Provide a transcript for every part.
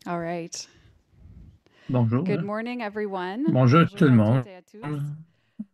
All right. Bonjour. Good morning, everyone. Bonjour tout Bonjour le à monde. toutes et à tous.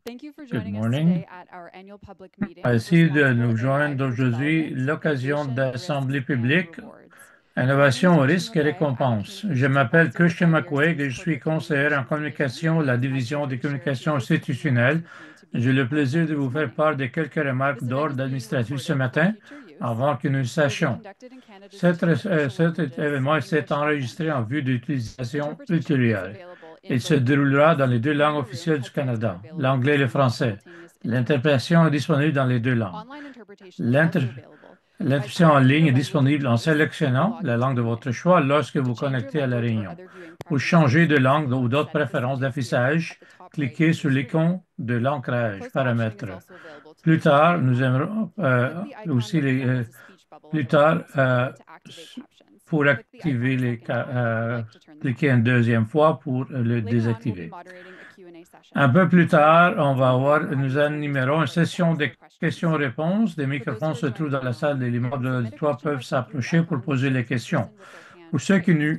Thank you for Good joining us morning. today at our annual public meeting, Merci de Responsible nous AI joindre for aujourd'hui, Development, l'occasion Innovation, Risks, d'Assemblée and publique, Rewards. My name is innovation, Christine risques et McQuaig. I'm a récompenses. Je communications m'appelle advisor with Christian IERC's McQuaig et je suis Corporate conseiller en Communications Division. communication de la It's my division des pleasure to share a few communications basic information institutionnelles. with you to J'ai begin le our plaisir event de this vous faire morning. part de quelques remarques This event d'ordre is being administratif ce recorded for matin future use. avant que nous It will be sachions. conducted in Canada's two official Cet languages, événement s'est English and enregistré en French. vue d'utilisation Interpretation is ultérieure. available in Il se both déroulera dans languages. les deux Here in langues the room, officielles du headphones are Canada, available for l'anglais et le français. simultaneous L'interprétation est interpretation. disponible dans les deux langues. Online interpretation is L'inter- also available. By L'interprétation en selecting ligne your est language of disponible en choice, you will sélectionnant log la into langue the de meeting. votre choix lorsque To vous change your connectez à la language or réunion. other viewing Pour changer preferences, de please langue click ou on d'autres Settings and préférences Navigating at d'affichage, the top right cliquez of sur your screen. l'icône de l'ancrage, Closed captioning is paramètres. also available to Plus use on tard, nous mobile. aimerons Click the icon aussi that resembles a speech bubble on plus the bottom tard, screen to activate captions. pour Click the icon activer a second time if you'd like to turn them cliquer off. une deuxième fois pour le Later on, we'll be désactiver. moderating a Q&A Un session. peu plus To allow tard, everyone to nous audience members to animerons have une a right to session ask de their questions. questions-réponses. Des For those who microphones are se trouvent joining dans la salle et online, les you membres can de submit a l'auditoire question peuvent by clicking the s'approcher pour icon that poser les shows the questions. person with their Pour hand ceux qui raised. nous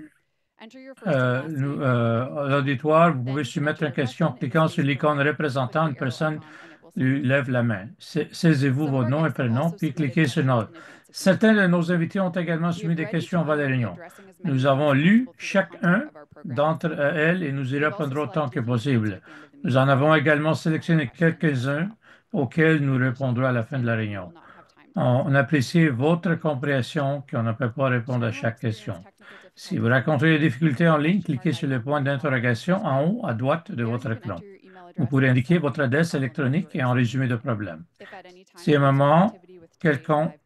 Enter your first and last name by clicking the icon. l'auditoire, vous pouvez Then soumettre enter une your question en question in the cliquant sur space l'icône provided. Click représentant the une arrow personne icon and it will lui select you. lève la main. Saisez-vous Some of votre our nom et guests have prénom, also puis submitted cliquez sur questions notre. in advance of the Certains meeting. de nos invités ont également We soumis have des read each questions avant la one and be réunion. addressing as many Nous of you as avons lu possible through the content chacun of our program. d'entre elles et nous y We've also répondrons autant selected que a few to answer possible. at the end of the Nous en meeting. avons également If you have a sélectionné question, let us quelques-uns know. auxquels nous We appreciate répondrons your à la fin de la understanding. We will réunion. not have time to On answer apprécie votre everyone. compréhension qu'on ne peut pas Should répondre à anyone chaque experience question. technical Si vous difficulties in the rencontrez des meeting, difficultés click the en ligne, question mark cliquez sur le icon at point the bottom of your d'interrogation en screen. haut à droite de There you votre can enter écran. your email Vous address pourrez and indiquer send an votre email adresse problem number électronique et as un needed. résumé de problème. If at any time Si à un during the moment activity with today's quelconque live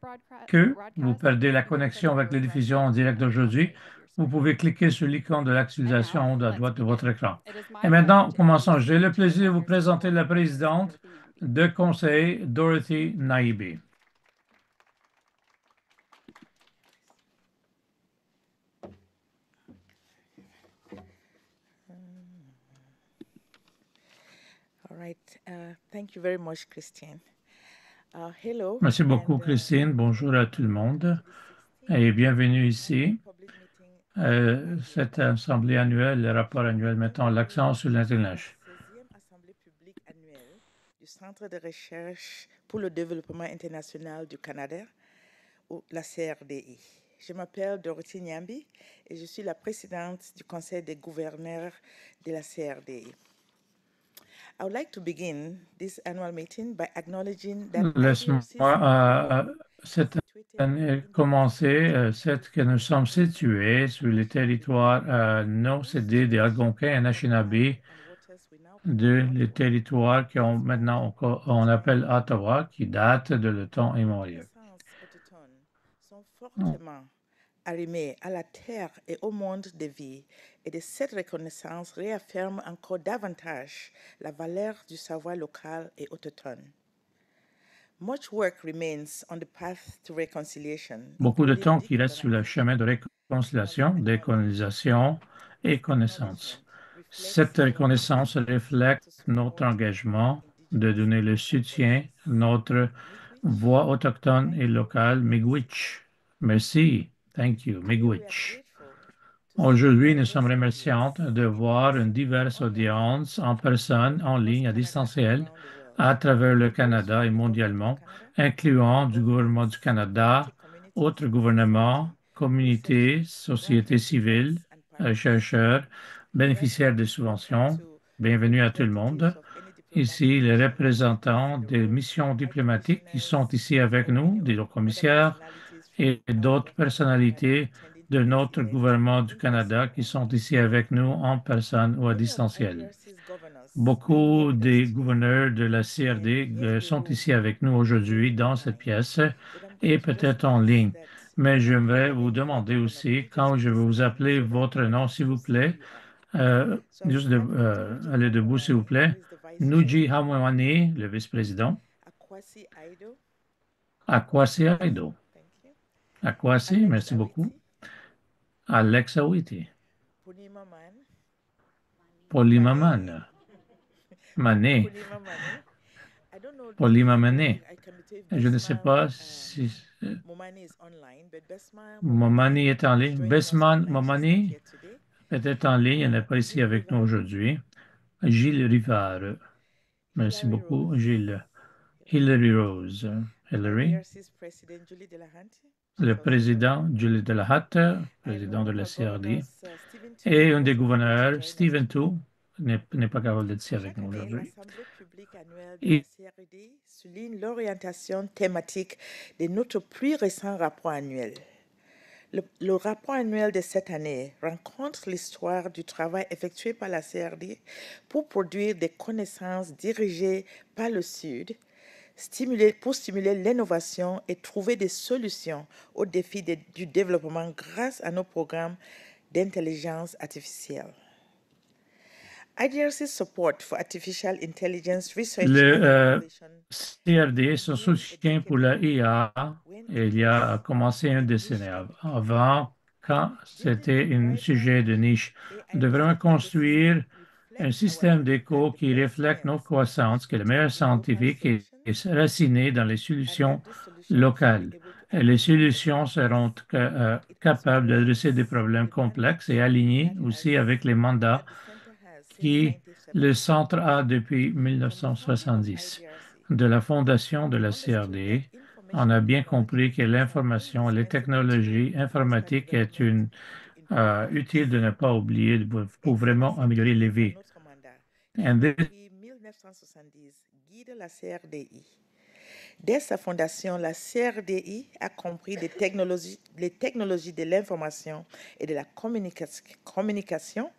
que vous broadcast, perdez la you would hit an connexion avec error les diffusions message en on direct the top d'aujourd'hui, right of your vous screen. pouvez cliquer sur l'icône de And l'actualisation now, en haut à let's droite de votre begin. écran. It is Et my honor maintenant, to commençons. introduce you J'ai to le Chair plaisir de vous IERC présenter la Board Member présidente Dorothy Nямbi. de conseil, Dorothy Naibi. All right. Thank you very much, Christine. Hello. Merci beaucoup, Christine. Bonjour à tout le monde et bienvenue ici. Cette assemblée annuelle, le rapport annuel mettant l'accent sur l'Internet. 16e Assemblée publique annuelle du Centre de recherche pour le développement international du Canada, ou la CRDI. Je m'appelle Dorothy Nyambi et je suis la présidente du Conseil des gouverneurs de la CRDI. I would like to begin this annual meeting by acknowledging that Laisse-moi cette année commencer, c'est que nous sommes situés sur le territoire non cédé des Algonquins et Anishinaabe, le territoire on appelle Ottawa, qui date de le temps immémorial. connaissances autochtones sont fortement arrimées à la terre et au monde de vie, et de cette reconnaissance réaffirme encore davantage la valeur du savoir local et autochtone. Much work remains on the path to reconciliation, Beaucoup de including temps qui reste sur le chemin de réconciliation, décolonisation et connaissance. Cette reconnaissance reflète notre engagement de donner le soutien à notre voix autochtone et locale, Miigwech. Merci. Thank you, Today we are Miigwech. grateful to see a Aujourd'hui, nous sommes diverse remerciantes audience de voir une diverse audience en personne, en ligne, à distanciel, à travers le Canada et mondialement, incluant du gouvernement du Canada, autres gouvernements, communautés, sociétés civiles, chercheurs, bénéficiaires de subventions. Bienvenue à tout le monde. Ici, les représentants des missions diplomatiques qui sont ici avec nous, des commissaires et d'autres personnalités de notre gouvernement du Canada qui sont ici avec nous en personne ou à distanciel. Beaucoup des gouverneurs de la CRD sont ici avec nous aujourd'hui dans cette pièce et peut-être en ligne. Mais j'aimerais vous demander aussi, quand je vais vous appeler votre nom, s'il vous plaît, juste allez debout, s'il vous plaît. Nuji Hamwani, le vice-président. Akwasi Aido. Akwasi, merci beaucoup. Alexa Witty. Polima Man. Mané. Polima Mané. Je ne sais pas si Momani est en ligne. Besman Momani, peut-être en ligne, elle n'est pas ici avec nous aujourd'hui. Gilles Rivard. Merci Hilary beaucoup, Rose, Gilles. Hillary Rose. Hillary. IDRC's President Julie Delahanty, Le she's also here, président Julie Delahatte, and président one de of la our CRD, governors, Stephen Tu, et un des also unable to gouverneurs, join us Stephen today. Tu, n'est pas capable d'être ici avec Chaque nous année, aujourd'hui. l'Assemblée publique annuelle de la CRD souligne l'orientation thématique de notre plus récent rapport annuel. Le rapport annuel de cette année rencontre l'histoire du travail effectué par la CRD pour produire des connaissances dirigées par le Sud, pour stimuler l'innovation et trouver des solutions aux défis du développement grâce à nos programmes d'intelligence artificielle. IDRC's support for artificial intelligence research and Le innovation CRD, son soutien pour la IA, il a commencé un décennie avant, quand c'était un sujet de niche, de vraiment construire un système d'éco qui reflète notre croissance, qui est le meilleur scientifique et raciné dans les solutions locales. Et les solutions seront capables d'adresser des problèmes complexes et alignés aussi avec les mandats qui le Centre a depuis 1970. De la fondation de la CRD, on a bien compris que l'information et les technologies informatiques est utile de ne pas oublier pour vraiment améliorer les vies. Depuis 1970, guide la CRDI. Dès sa fondation, la CRDI a compris les technologies de l'information et de la communication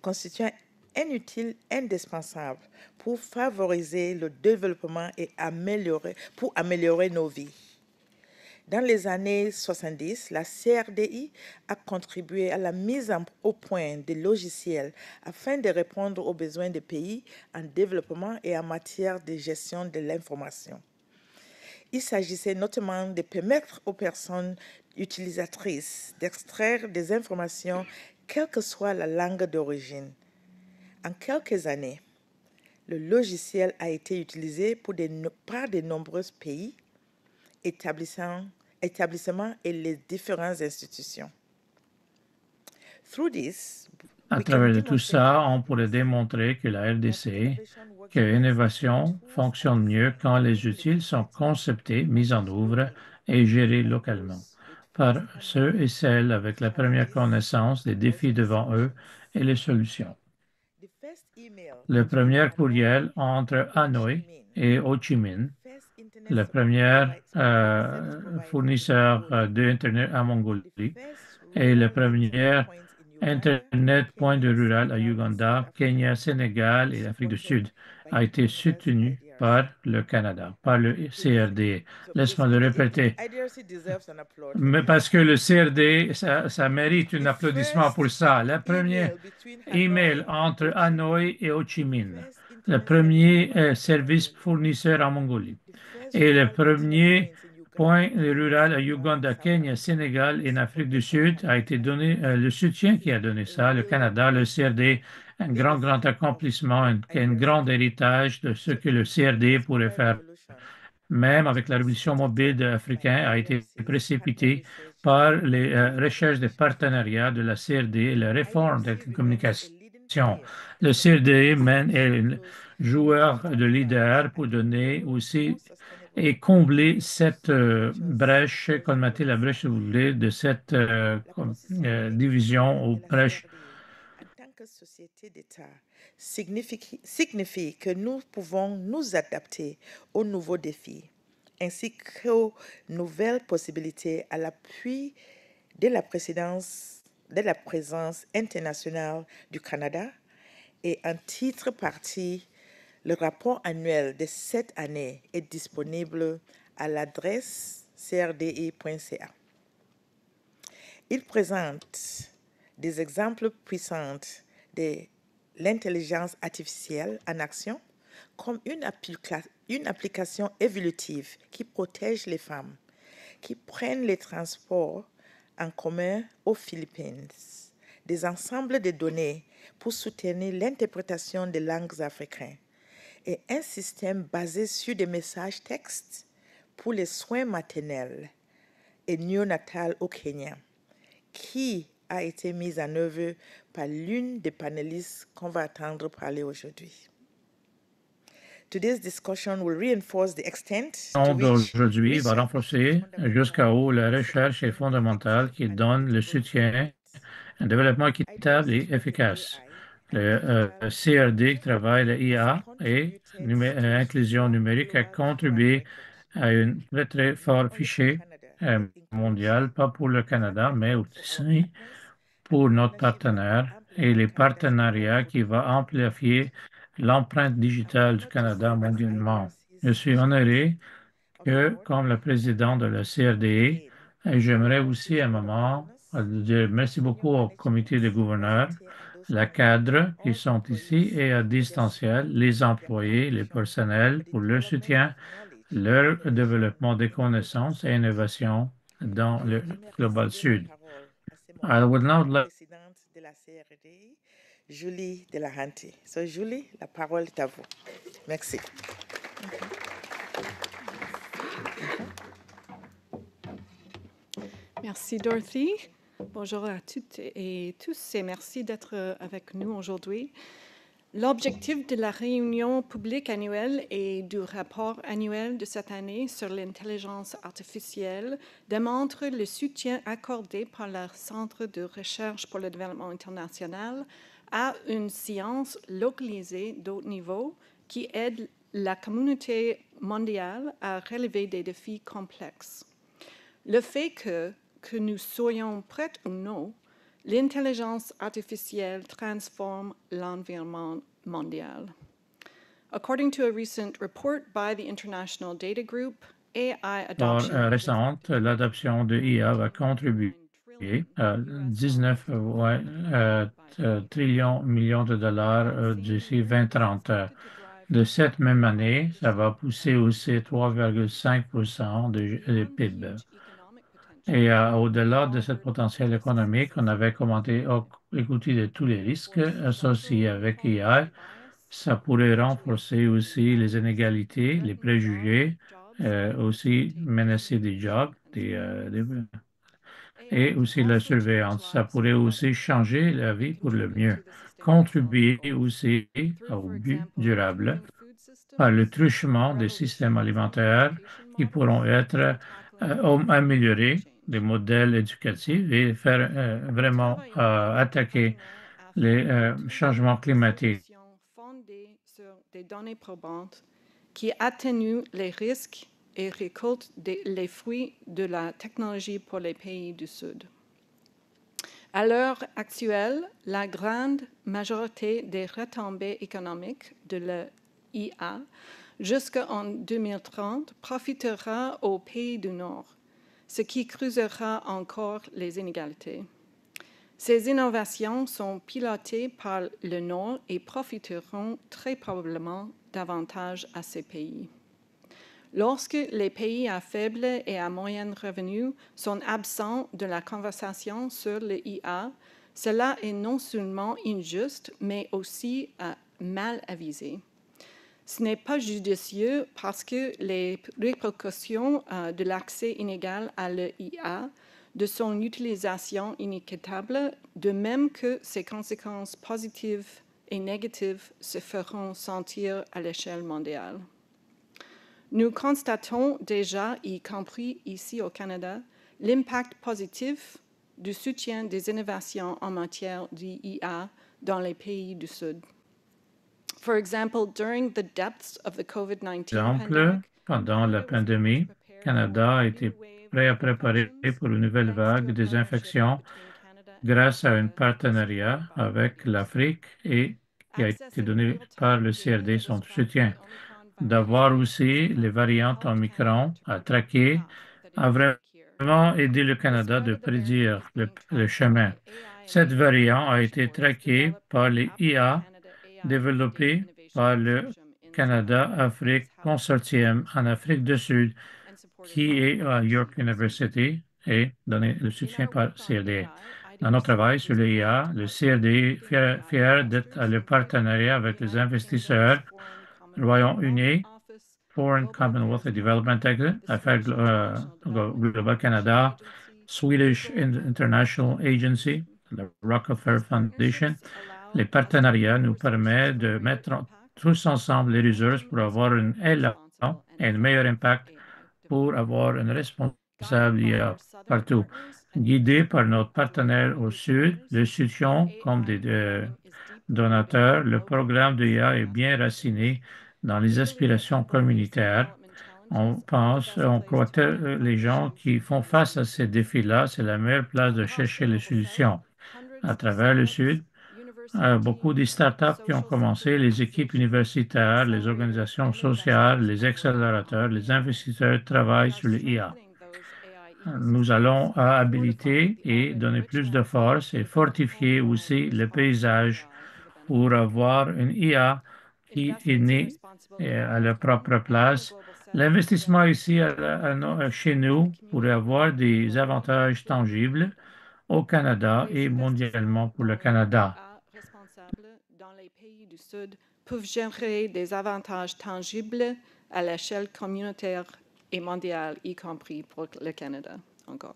constituant un outil indispensable pour favoriser le développement et améliorer nos vies. Dans les années 70, la CRDI a contribué à la mise au point de logiciels afin de répondre aux besoins des pays en développement et en matière de gestion de l'information. Il s'agissait notamment de permettre aux personnes utilisatrices d'extraire des informations, quelle que soit la langue d'origine. En quelques années, le logiciel a été utilisé par de nombreux pays, établissements et les différentes institutions. À travers de tout ça, on pourrait démontrer que la RDC, que l'innovation fonctionne mieux quand les outils sont conceptés, mis en œuvre et gérés localement par ceux et celles avec la première connaissance des défis devant eux et les solutions. Le premier courriel entre Hanoï et Ho Chi Minh, le premier fournisseur d'Internet à Mongolie et le premier Internet point de rural à Uganda, Kenya, Sénégal et l'Afrique du Sud a été soutenu par le Canada, par le CRD. Laisse-moi le répéter. Mais parce que le CRD, ça mérite un applaudissement pour ça. Le premier email entre Hanoï et Ho Chi Minh, le premier service fournisseur en Mongolie et le premier point rural à Uganda, Kenya, Sénégal et en Afrique du Sud a été donné, le soutien qui a donné ça, le Canada, le CRD, un grand accomplissement, un grand héritage de ce que le CRD pourrait faire. Même avec la révolution mobile africaine, a été précipité par les recherches de partenariat de la CRD et la réforme des communications. Le CRD est un joueur de leader pour donner aussi et combler cette brèche, colmater la brèche, si vous voulez, de cette division ou brèche. En tant que société d'État, signifie que nous pouvons nous adapter aux nouveaux défis, ainsi qu'aux nouvelles possibilités à l'appui de la présence internationale du Canada. Et en titre partie, le rapport annuel de cette année est disponible à l'adresse crdi.ca. Il présente des exemples puissants de l'intelligence artificielle en action comme une application évolutive qui protège les femmes, qui prennent les transports en commun aux Philippines, des ensembles de données pour soutenir l'interprétation des langues africaines et un système basé sur des messages textes pour les soins maternels et néonatals au Kenya, qui a été mise en œuvre par l'une des panélistes qu'on va attendre parler aujourd'hui. Today's discussion will reinforce the extent to which D'aujourd'hui va research renforcer jusqu'à où la recherche est fondamentale qui donne le soutien à un développement équitable et efficace. Le CRD qui travaille la IA et inclusion numérique a contribué à un très très fort fichier mondial, pas pour le Canada, mais aussi pour notre partenaire et les partenariats qui vont amplifier l'empreinte digitale du Canada mondialement. Je suis honoré que, comme le président de la CRDE, et j'aimerais aussi un moment dire merci beaucoup au comité de gouverneurs, la cadre qui sont ici et à distanciel, les employés, les personnels pour leur soutien, leur développement des connaissances et innovations dans le Global Sud. I would now like présidente de la CRDI, Julie Delahanty. So, Julie, la parole est à vous. Merci. Merci Dorothy. Bonjour à toutes et tous et merci d'être avec nous aujourd'hui. L'objectif de la réunion publique annuelle et du rapport annuel de cette année sur l'intelligence artificielle démontre le soutien accordé par le Centre de recherche pour le développement international à une science localisée d'haut niveau qui aide la communauté mondiale à relever des défis complexes. Le fait que nous soyons prêts ou non, l'intelligence artificielle transforme l'environnement mondial. According to a recent report by the International Data Group, AI adoption récente, l'adoption de IA va contribuer à 19 trillions millions de dollars d'ici 2030. De cette même année, ça va pousser aussi 3,5% de PIB. Et au-delà de ce potentiel économique, on avait écouté de tous les risques associés avec IA. Ça pourrait renforcer aussi les inégalités, les préjugés, aussi menacer des jobs et aussi la surveillance. Ça pourrait aussi changer la vie pour le mieux, contribuer aussi au but durable par le truchement des systèmes alimentaires qui pourront être améliorés, des modèles éducatifs et faire vraiment attaquer les changements climatiques. Fondée sur des données probantes qui atténuent les risques et récoltent les fruits de la technologie pour les pays du Sud. À l'heure actuelle, la grande majorité des retombées économiques de l'IA jusqu'en 2030 profitera aux pays du Nord, ce qui creusera encore les inégalités. Ces innovations sont pilotées par le Nord et profiteront très probablement davantage à ces pays. Lorsque les pays à faible et à moyen revenu sont absents de la conversation sur l'IA, cela est non seulement injuste, mais aussi mal avisé. Ce n'est pas judicieux parce que les répercussions de l'accès inégal à l'IA, de son utilisation inéquitable, de même que ses conséquences positives et négatives se feront sentir à l'échelle mondiale. Nous constatons déjà, y compris ici au Canada, l'impact positif du soutien des innovations en matière d'IA dans les pays du Sud. For example, during the depths of the COVID-19 pandemic, pendant la pandémie, le Canada a été prêt à préparer pour une nouvelle vague des infections grâce à un partenariat avec l'Afrique et qui a été donné par le CRD son soutien. D'avoir aussi les variantes Omicron à traquer a vraiment aidé le Canada de prédire le chemin. Cette variante a été traquée par les IA développés par le Canada-Afrique Consortium en Afrique du Sud, qui est à York University et donné le soutien par CRD. Dans notre travail sur l'IA, le CRD est fier d'être le partenariat avec les investisseurs Royaume-Uni, Foreign Commonwealth Development Act, Affaires Global Canada, Swedish International Agency, le Rockefeller Foundation. Les partenariats nous permettent de mettre tous ensemble les ressources pour avoir un élan et un meilleur impact pour avoir une responsable IA partout. Guidé par notre partenaire au Sud, le soutien comme des donateurs, le programme de IA est bien raciné dans les aspirations communautaires. On croit que les gens qui font face à ces défis-là, c'est la meilleure place de chercher les solutions. À travers le Sud, beaucoup de startups qui ont commencé, les équipes universitaires, les organisations sociales, les accélérateurs, les investisseurs travaillent sur l'IA. Nous allons habiliter et donner plus de force et fortifier aussi le paysage pour avoir une IA qui est née à leur propre place. L'investissement ici chez nous pourrait avoir des avantages tangibles au Canada et mondialement pour le Canada. Responsables dans les pays du Sud peuvent générer des avantages tangibles à l'échelle communautaire et mondiale, y compris pour le Canada encore.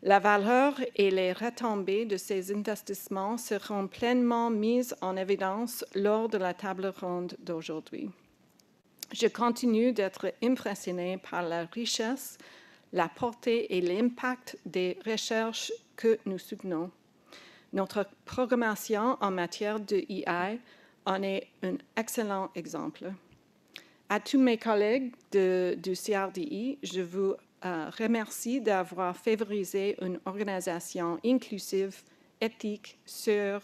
La valeur et les retombées de ces investissements seront pleinement mises en évidence lors de la table ronde d'aujourd'hui. Je continue d'être impressionné par la richesse, la portée et l'impact des recherches que nous soutenons. Notre programmation en matière de IA en est un excellent exemple. À tous mes collègues du CRDI, je vous remercie d'avoir favorisé une organisation inclusive, éthique, sûre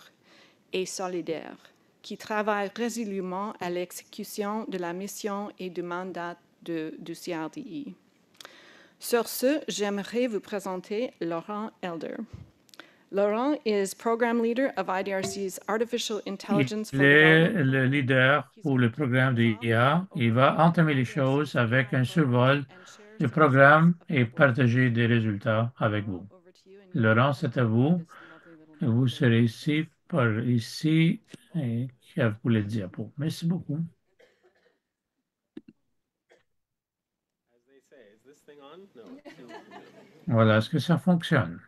et solidaire qui travaille résolument à l'exécution de la mission et du mandat du CRDI. Sur ce, j'aimerais vous présenter Laurent Elder. Laurent is Program Leader of IDRC's Artificial Intelligence for Il est Development. le leader pour le programme de IA. Il va entamer les choses avec un survol du programme et partager des résultats avec vous. Laurent, c'est à vous. Vous serez ici et pour les diapos. Merci beaucoup. Voilà, est-ce que ça fonctionne?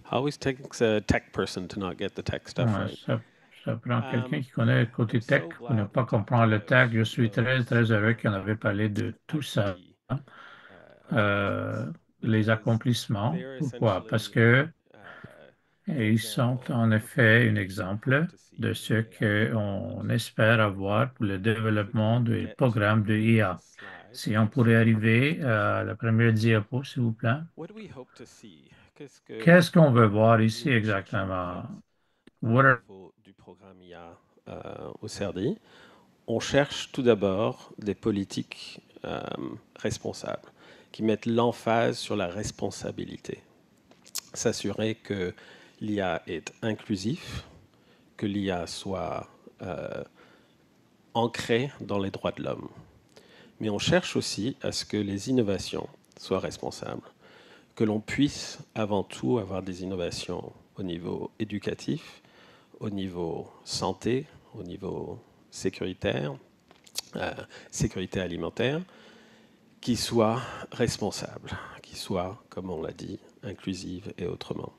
Always takes a tech person to not get the tech stuff Ouais, right. ça prend quelqu'un qui connaît le côté tech pour ne pas comprendre le tech. Je suis très, très heureux qu'on avait parlé de tout ça, les accomplissements. Pourquoi? Parce que ils sont en effet un exemple de ce qu'on espère avoir pour le développement du programme de IA. Si on pourrait arriver à la première diapo, s'il vous plaît. Qu'est-ce qu'on veut voir ici exactement? Au niveau du programme IA au CRDI, on cherche tout d'abord des politiques responsables qui mettent l'emphase sur la responsabilité. S'assurer que l'IA est inclusif, que l'IA soit ancrée dans les droits de l'homme. Mais on cherche aussi à ce que les innovations soient responsables, que l'on puisse avant tout avoir des innovations au niveau éducatif, au niveau santé, au niveau sécuritaire, sécurité alimentaire, qui soient responsables, qui soient, comme on l'a dit, inclusives et autrement.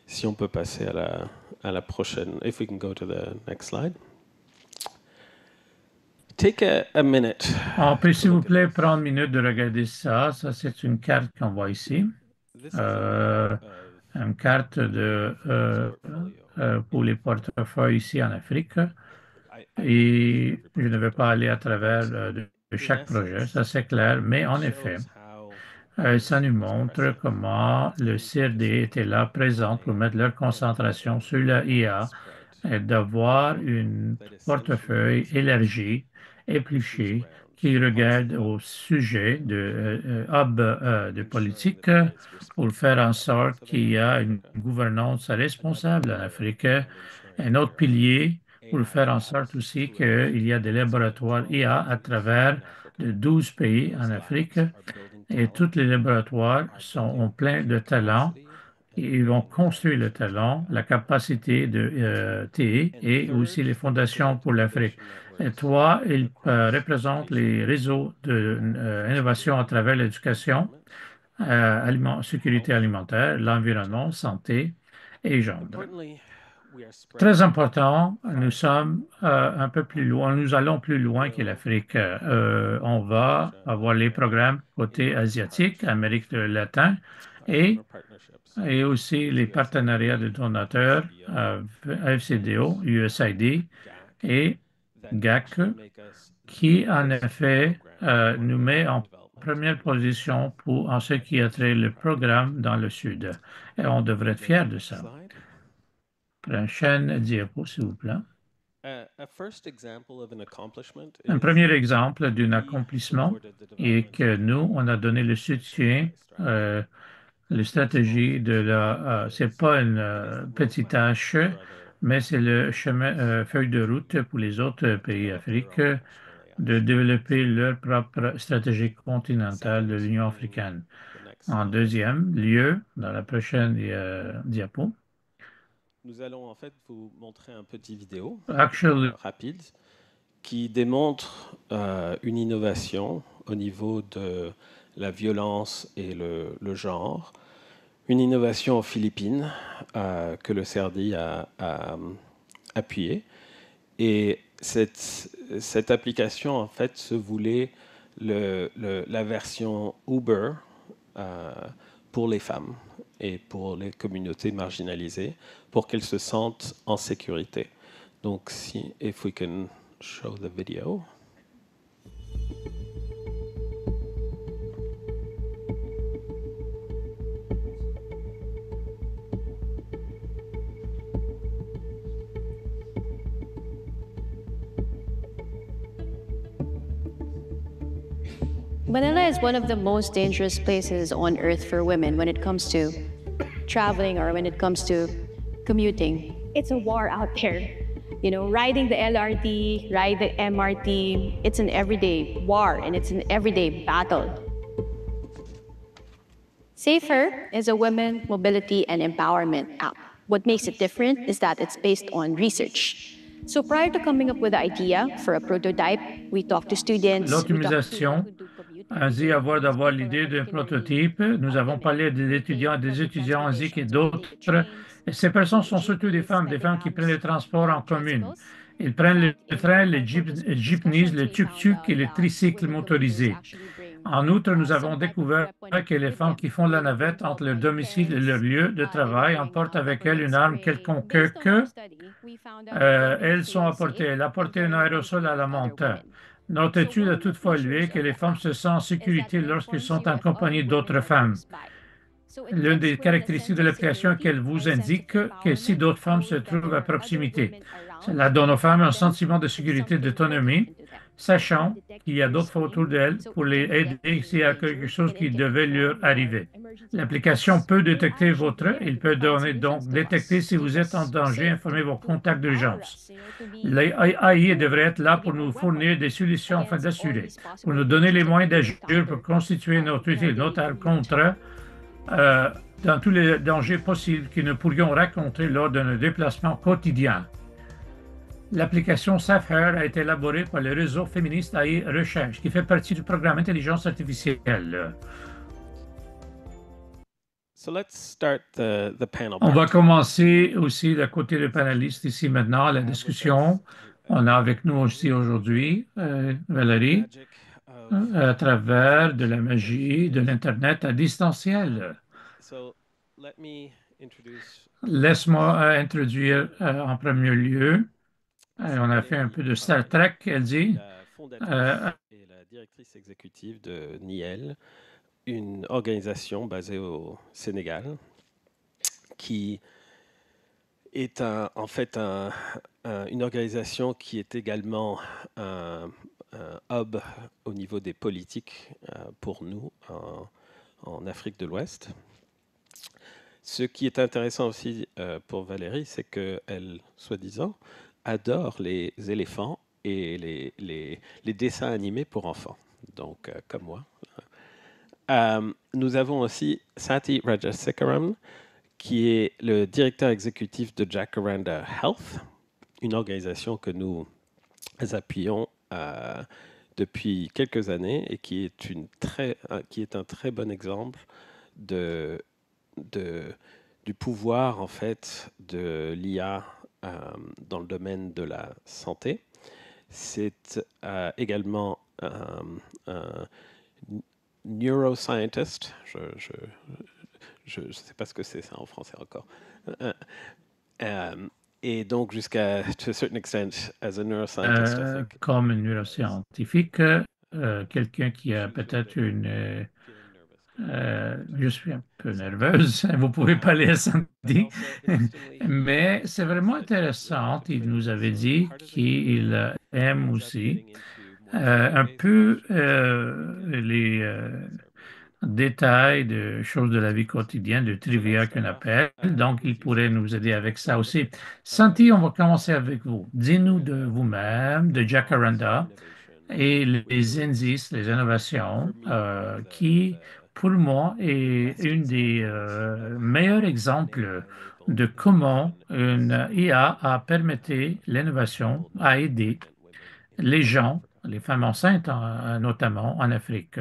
Si on peut passer à la prochaine, if we can go to the next slide. Take a minute. On peut, s'il vous plaît, prendre une minute de regarder ça. Ça, c'est une carte qu'on voit ici. Une carte pour les portefeuilles ici en Afrique. Et je ne vais pas aller à travers de chaque projet, ça c'est clair, mais en effet, ça nous montre comment le CRD était là présent pour mettre leur concentration sur la IA et d'avoir un portefeuille élargi, épluché, qui regarde au sujet de hub de politique pour faire en sorte qu'il y a une gouvernance responsable en Afrique. Un autre pilier pour faire en sorte aussi qu'il y a des laboratoires IA à travers de 12 pays en Afrique et tous les laboratoires ont plein de talents. Ils vont construire le talent, la capacité de TI et aussi les fondations pour l'Afrique. Et toi, ils représentent les réseaux d'innovation à travers l'éducation sécurité alimentaire, l'environnement, santé et gendre. Très important, nous sommes un peu plus loin, nous allons plus loin que l'Afrique. On va avoir les programmes côté asiatique, Amérique latine et aussi les partenariats de donateurs, FCDO, USAID et GAC, qui en effet nous met en première position en ce qui a trait le programme dans le Sud. Et on devrait être fiers de ça. Prochaine diapo, s'il vous plaît. Un premier exemple d'un accomplissement est que nous, on a donné le soutien, les stratégies de la... c'est pas une petite tâche, mais c'est le chemin, feuille de route pour les autres pays africains de développer leur propre stratégie continentale de l'Union africaine. En deuxième lieu, dans la prochaine diapo, nous allons en fait vous montrer un petit vidéo rapide qui démontre une innovation au niveau de la violence et le genre. Une innovation aux Philippines que le CERDI a appuyée. Et cette application, en fait, se voulait la version Uber pour les femmes et pour les communautés marginalisées, pour qu'elles se sentent en sécurité. Donc, if we can show the video. Manila is one of the most dangerous places on earth for women when it comes to traveling or when it comes to commuting. It's a war out there. You know, riding the LRT, ride the MRT, it's an everyday war and it's an everyday battle. Safer is a women mobility and empowerment app. What makes it different is that it's based on research. So prior to coming up with the idea for a prototype, we talked to students. L'optimisation, ainsi d'avoir l'idée d'un prototype. Nous avons parlé des étudiants ainsi que d'autres. Et ces personnes sont surtout des femmes qui prennent le transport en commun. Ils prennent le train, les jeepneys, le tuk-tuk et les tricycles motorisés. En outre, nous avons découvert que les femmes qui font la navette entre leur domicile et leur lieu de travail emportent avec elles une arme quelconque que elles sont apportées. Elles apportent un aérosol à la montagne. Notre étude a toutefois élevé que les femmes se sentent en sécurité lorsqu'elles sont en compagnie d'autres femmes. L'une des caractéristiques de l'application est qu'elle vous indique que si d'autres femmes se trouvent à proximité, cela donne aux femmes un sentiment de sécurité, d'autonomie, sachant qu'il y a d'autres femmes autour d'elles pour les aider s'il y a quelque chose qui devait leur arriver. L'application peut détecter il peut donc détecter si vous êtes en danger, informer vos contacts d'urgence. L'AI devrait être là pour nous fournir des solutions afin d'assurer, pour nous donner les moyens d'agir, pour constituer notre outil, notre contre dans tous les dangers possibles que nous pourrions rencontrer lors de nos déplacements quotidiens. L'application SafeHer a été élaborée par le réseau féministe AI Recherche, qui fait partie du programme Intelligence artificielle. So let's start the panel. On va commencer aussi le côté des panélistes ici maintenant, la discussion. On a avec nous aussi aujourd'hui Valérie, à travers de la magie de l'Internet à distanciel. Laisse-moi introduire en premier lieu. On a fait un peu de Star Trek, elle dit. Et la directrice exécutive de NIEL, une organisation basée au Sénégal, qui est en fait une organisation qui est également un hub au niveau des politiques pour nous en Afrique de l'Ouest. Ce qui est intéressant aussi pour Valérie, c'est qu'elle, soi-disant, adore les éléphants et les dessins animés pour enfants, donc comme moi. Nous avons aussi Sati Rajasekaran, qui est le directeur exécutif de Jacaranda Health, une organisation que nous appuyons depuis quelques années et qui est un très bon exemple de, du pouvoir en fait de l'IA dans le domaine de la santé. C'est également un neuroscientist. Je ne sais pas ce que c'est ça en français encore. Et donc jusqu'à to a certain extent as a neuroscientist, I think. Comme neuroscientifique, quelqu'un qui a peut-être une... je suis un peu nerveuse, vous pouvez parler à Sandy, mais c'est vraiment intéressant. Il nous avait dit qu'il aime aussi un peu les détails de choses de la vie quotidienne, de trivia qu'on appelle. Donc, il pourrait nous aider avec ça aussi. Santi, on va commencer avec vous. Dis-nous de vous-même, de Jacaranda et les INSIS, les innovations, qui, pour moi, est une des meilleurs exemples de comment une IA a permis l'innovation, a aidé les gens, les femmes enceintes notamment en Afrique.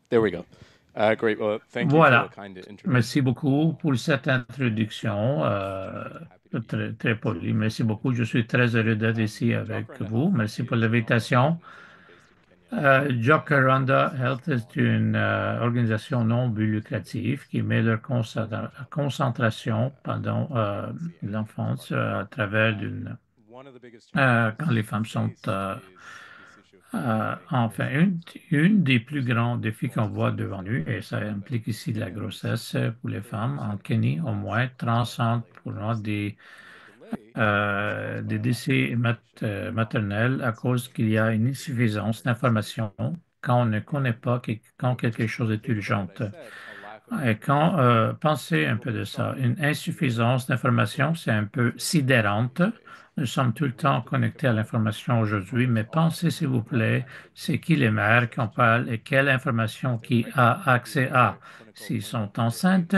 There we go. Great. Well, thank you for Voilà. the kind introduction. Merci beaucoup pour cette introduction très, très polie. Merci beaucoup. Je suis très heureux d'être ici avec vous. Merci pour l'invitation. Jacaranda Health est une organisation non but lucrative qui met leur concentration pendant l'enfance à travers quand les femmes sont enfin, une des plus grands défis qu'on voit devant nous, et ça implique ici la grossesse pour les femmes, en Kenya, au moins 30% des décès maternels à cause qu'il y a une insuffisance d'information quand on ne connaît pas quand quelque chose est urgent. Et quand pensez un peu de ça, une insuffisance d'information, c'est un peu sidérante. Nous sommes tout le temps connectés à l'information aujourd'hui, mais pensez, s'il vous plaît, c'est qui les mères qui en parlent et quelle information qui a accès à. S'ils sont enceintes,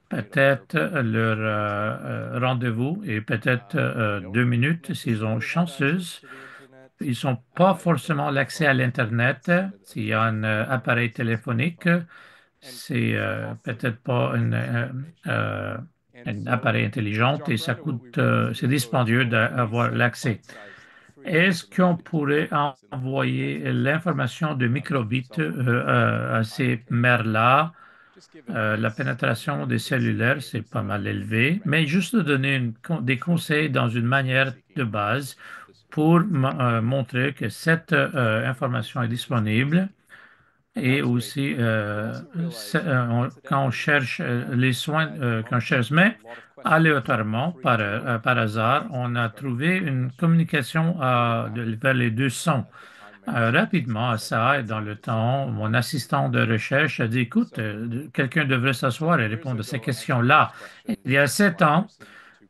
peut-être leur rendez-vous est peut-être 2 minutes s'ils sont chanceuses. Ils n'ont pas forcément l'accès à l'Internet. S'il y a un appareil téléphonique, c'est peut-être pas un appareil intelligent et ça coûte, c'est dispendieux d'avoir l'accès. Est-ce qu'on pourrait envoyer l'information de microbits à ces mères-là? La pénétration des cellulaires, c'est pas mal élevé, mais juste de donner des conseils dans une manière de base pour montrer que cette information est disponible. Et aussi, quand on cherche les soins, quand on cherche, mais aléatoirement, par hasard, on a trouvé une communication vers les 200. Rapidement, à ça, et dans le temps, mon assistant de recherche a dit, écoute, quelqu'un devrait s'asseoir et répondre à ces questions-là. Il y a 7 ans,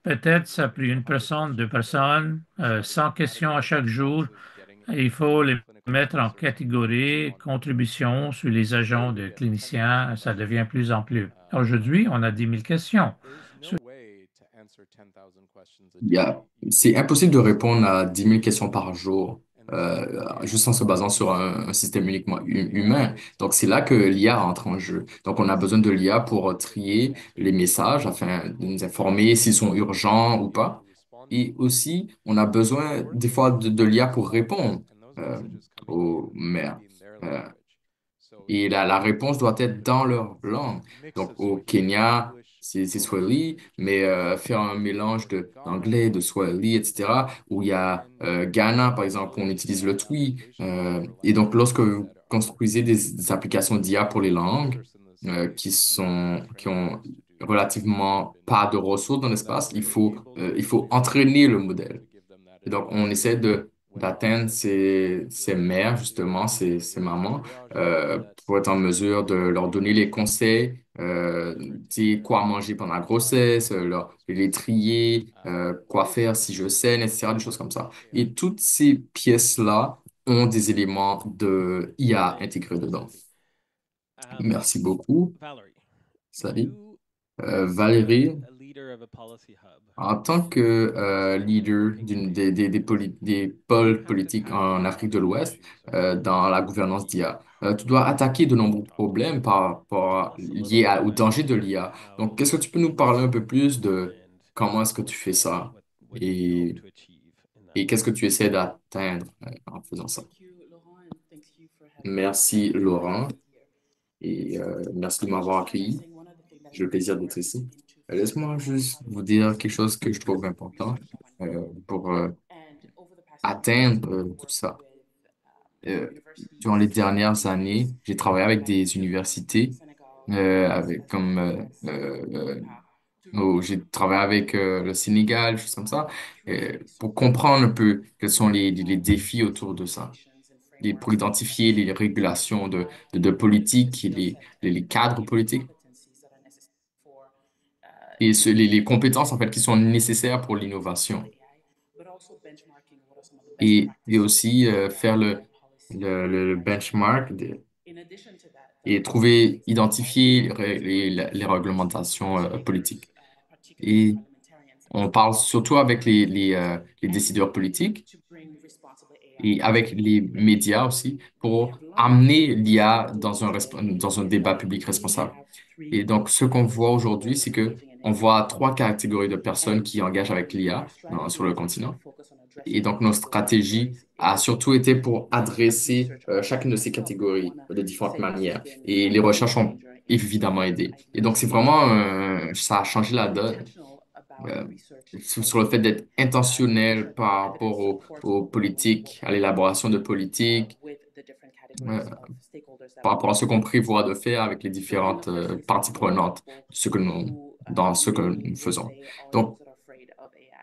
peut-être ça a pris une personne, 2 personnes, 100 questions à chaque jour. Il faut les mettre en catégorie contribution sur les agents de cliniciens. Ça devient plus en plus. Aujourd'hui, on a 10 000 questions. C'est impossible de répondre à 10 000 questions par jour, juste en se basant sur un système uniquement humain. Donc, c'est là que l'IA entre en jeu. Donc, on a besoin de l'IA pour trier les messages afin de nous informer s'ils sont urgents ou pas. Et aussi, on a besoin des fois de l'IA pour répondre euh, aux mères. Euh, et la réponse doit être dans leur langue. Donc, au Kenya, c'est Swahili, mais faire un mélange d'anglais, de Swahili, etc., où il y a Ghana, par exemple, on utilise le Twi. Et donc, lorsque vous construisez des applications d'IA pour les langues qui ont relativement pas de ressources dans l'espace, il faut entraîner le modèle. Et donc, on essaie d'atteindre ces mères, justement, ces mamans, pour être en mesure de leur donner les conseils, tu sais, quoi manger pendant la grossesse, les trier, quoi faire si je saigne, etc., des choses comme ça. Et toutes ces pièces-là ont des éléments de IA intégrés dedans. Merci beaucoup. Salut. Valérie, En tant que leader des pôles politiques en Afrique de l'Ouest, dans la gouvernance d'IA, tu dois attaquer de nombreux problèmes liés au danger de l'IA. Donc, qu'est-ce que tu peux nous parler un peu plus de comment est-ce que tu fais ça et, et qu'est-ce que tu essaies d'atteindre en faisant ça? Merci, Laurent, et merci de m'avoir accueilli. J'ai le plaisir d'être ici. Laisse-moi juste vous dire quelque chose que je trouve important pour atteindre tout ça. Euh, Durant les dernières années, j'ai travaillé avec des universités, j'ai travaillé avec le Sénégal, choses comme ça, pour comprendre un peu quels sont les défis autour de ça, pour identifier les régulations de politique, et les cadres politiques et les compétences en fait qui sont nécessaires pour l'innovation. Et aussi faire le benchmark et identifier les réglementations politiques. Et on parle surtout avec les décideurs politiques et avec les médias aussi pour amener l'IA dans un débat public responsable. Et donc, ce qu'on voit aujourd'hui, c'est que on voit trois catégories de personnes qui engagent avec l'IA sur le continent. Et donc, nos stratégies a surtout été pour adresser chacune de ces catégories de différentes manières. Et les recherches ont évidemment aidé. Et donc, c'est vraiment, ça a changé la donne euh, sur le fait d'être intentionnel par rapport aux politiques, à l'élaboration de politiques, euh, par rapport à ce qu'on prévoit de faire avec les différentes parties prenantes dans ce que nous faisons. Donc,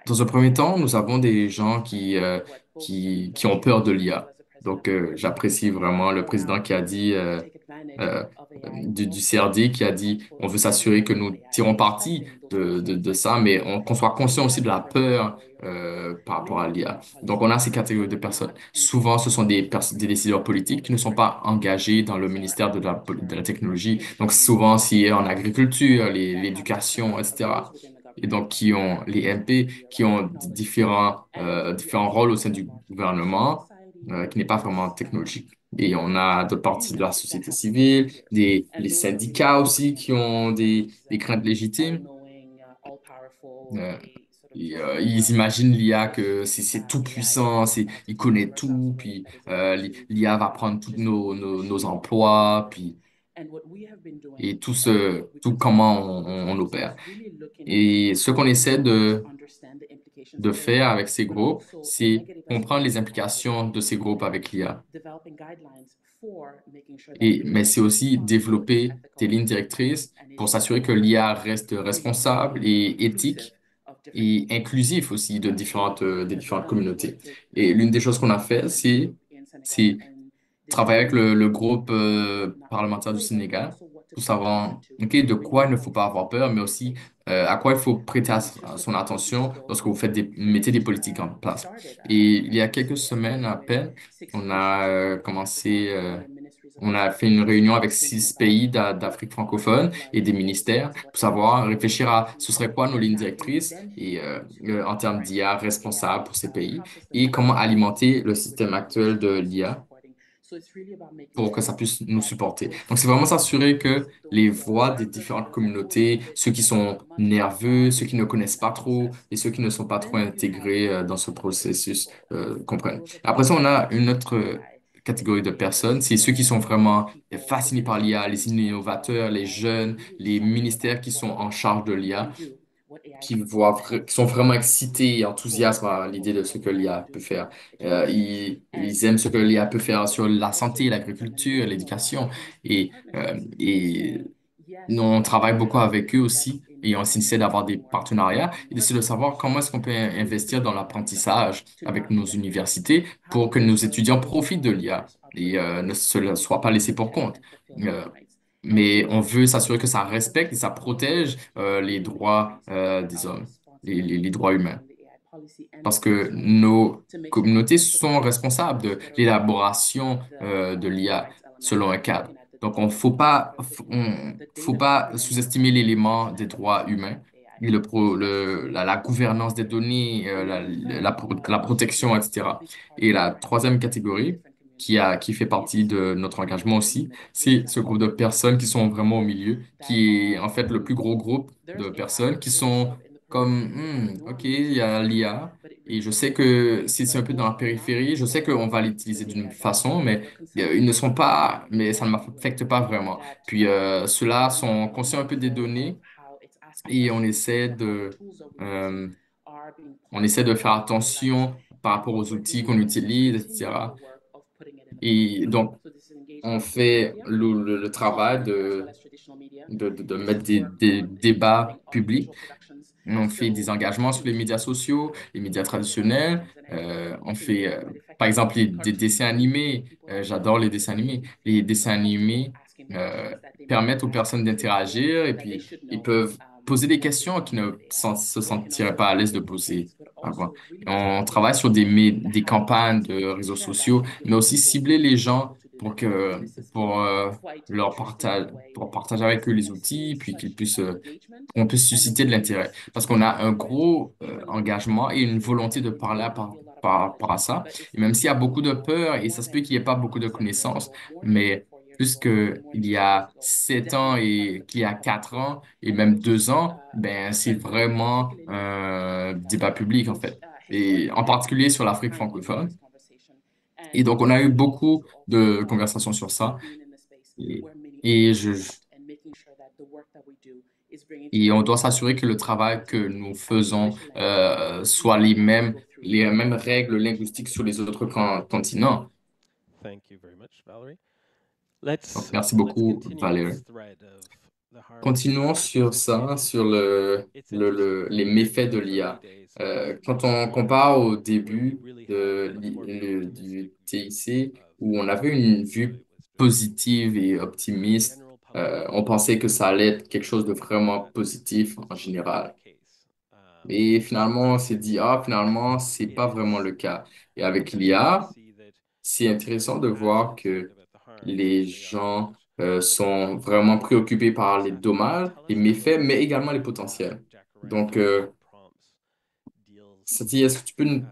dans un premier temps, nous avons des gens qui ont peur de l'IA. Donc, j'apprécie vraiment le président qui a dit, euh, du CRD, qui a dit, on veut s'assurer que nous tirons parti de ça, mais qu'on soit conscient aussi de la peur par rapport à l'IA. Donc, on a ces catégories de personnes. Souvent, ce sont des décideurs politiques qui ne sont pas engagés dans le ministère de la technologie. Donc, souvent, c'est en agriculture, l'éducation, etc. Et donc, qui ont les MP, qui ont différents rôles au sein du gouvernement, qui n'est pas vraiment technologique. Et on a d'autres parties de la société civile, les syndicats aussi qui ont des craintes légitimes. Euh, Ils imaginent l'IA que c'est tout puissant, il connaît tout, puis l'IA va prendre tous nos emplois, puis et tout comment on opère. Et ce qu'on essaie de faire avec ces groupes, c'est comprendre les implications de ces groupes avec l'IA. Mais c'est aussi développer des lignes directrices pour s'assurer que l'IA reste responsable et éthique et inclusif aussi des différentes communautés. Et l'une des choses qu'on a fait, c'est travailler avec le groupe parlementaire du Sénégal pour savoir, OK, de quoi il ne faut pas avoir peur, mais aussi à quoi il faut prêter à son attention lorsque vous mettez des politiques en place. Et il y a quelques semaines à peine, on a on a fait une réunion avec 6 pays d'Afrique francophone et des ministères pour savoir, réfléchir à ce serait quoi nos lignes directrices et en termes d'IA responsable pour ces pays et comment alimenter le système actuel de l'IA pour que ça puisse nous supporter. Donc, c'est vraiment s'assurer que les voix des différentes communautés, ceux qui sont nerveux, ceux qui ne connaissent pas trop et ceux qui ne sont pas trop intégrés dans ce processus comprennent. Après ça, on a une autre catégorie de personnes, c'est ceux qui sont vraiment fascinés par l'IA, les innovateurs, les jeunes, les ministères qui sont en charge de l'IA qui sont vraiment excités et enthousiastes à l'idée de ce que l'IA peut faire. Ils aiment ce que l'IA peut faire sur la santé, l'agriculture, l'éducation. Et nous, on travaille beaucoup avec eux aussi et on essaie d'avoir des partenariats et d'essayer de savoir comment est-ce qu'on peut investir dans l'apprentissage avec nos universités pour que nos étudiants profitent de l'IA et ne soient pas laissés pour compte. Euh, mais on veut s'assurer que ça respecte et ça protège les droits des hommes, les droits humains. Parce que nos communautés sont responsables de l'élaboration de l'IA selon un cadre. Donc, faut pas sous-estimer l'élément des droits humains et la gouvernance des données, la protection, etc. Et la troisième catégorie, qui fait partie de notre engagement aussi, c'est ce groupe de personnes qui sont vraiment au milieu, qui est en fait le plus gros groupe de personnes qui sont comme, OK, il y a l'IA, et je sais que si c'est un peu dans la périphérie, je sais qu'on va l'utiliser d'une façon, mais ils ne sont pas, mais ça ne m'affecte pas vraiment. Puis ceux-là sont conscients un peu des données et euh, on essaie de faire attention par rapport aux outils qu'on utilise, etc. Et donc, on fait le travail de mettre des débats publics. On fait des engagements sur les médias sociaux, les médias traditionnels. On fait, par exemple, des dessins animés. J'adore les dessins animés. Les dessins animés euh, permettent aux personnes d'interagir et puis ils peuvent poser des questions qu'ils ne se sentiraient pas à l'aise de poser avant. On travaille sur des campagnes de réseaux sociaux, mais aussi cibler les gens pour pour partager avec eux les outils, puis qu'on puisse susciter de l'intérêt. Parce qu'on a un gros engagement et une volonté de parler par rapport à ça. Et même s'il y a beaucoup de peur, et ça se peut qu'il n'y ait pas beaucoup de connaissances, mais puisqu'il y a 7 ans et qu'il y a 4 ans, et même 2 ans, ben, c'est vraiment un débat public, en fait. Et en particulier sur l'Afrique francophone. Et donc, on a eu beaucoup de conversations sur ça. Et, et et on doit s'assurer que le travail que nous faisons soit les mêmes règles linguistiques sur les autres continents. Thank you very much, Valerie. Donc, Let's merci let's beaucoup, continue Valérie. this thread of the harms of Continuons AI. sur ça, sur It's interesting les that méfaits in de the early l'IA. days Quand of on AI, compare au where we début really had a more du optimistic view TIC, of où on avait AI. une We thought vue it was going to positive et the optimiste, general public on pensait que ça allait être quelque chose de vraiment that positif en was not the général. case. Et finalement, on s'est dit, ah, finalement, c'est pas vraiment le cas. Et avec Interesting to l'IA, see that c'est intéressant de as voir concerned que about the harms of les AI, gens that sont vraiment préoccupés par les dommages, tell les us a méfaits, little mais bit également les about how potentiels. Donc, Jacaranda prompts deals Sati, est-ce que tu peux nous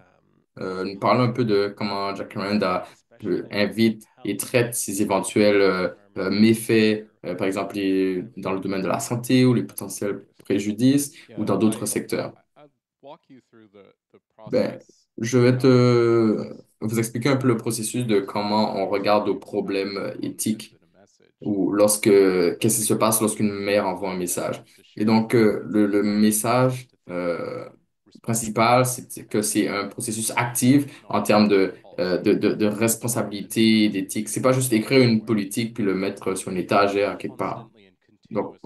with parler un peu de comment Jacaranda especially invite et health traite ces éventuels méfaits, par exemple dans le domaine de la santé ou les potentiels préjudices ou Yeah, dans d'autres secteurs? I'll walk you through the Ben, process je of vais how we think vous expliquer un peu le processus de comment on regarde aux problèmes éthiques ou qu'est-ce qui se passe lorsqu'une mère envoie un message. Et donc, le message principal, c'est que c'est un processus actif en termes de responsabilité et d'éthique. C'est pas juste écrire une politique puis le mettre sur une étagère quelque part. Donc,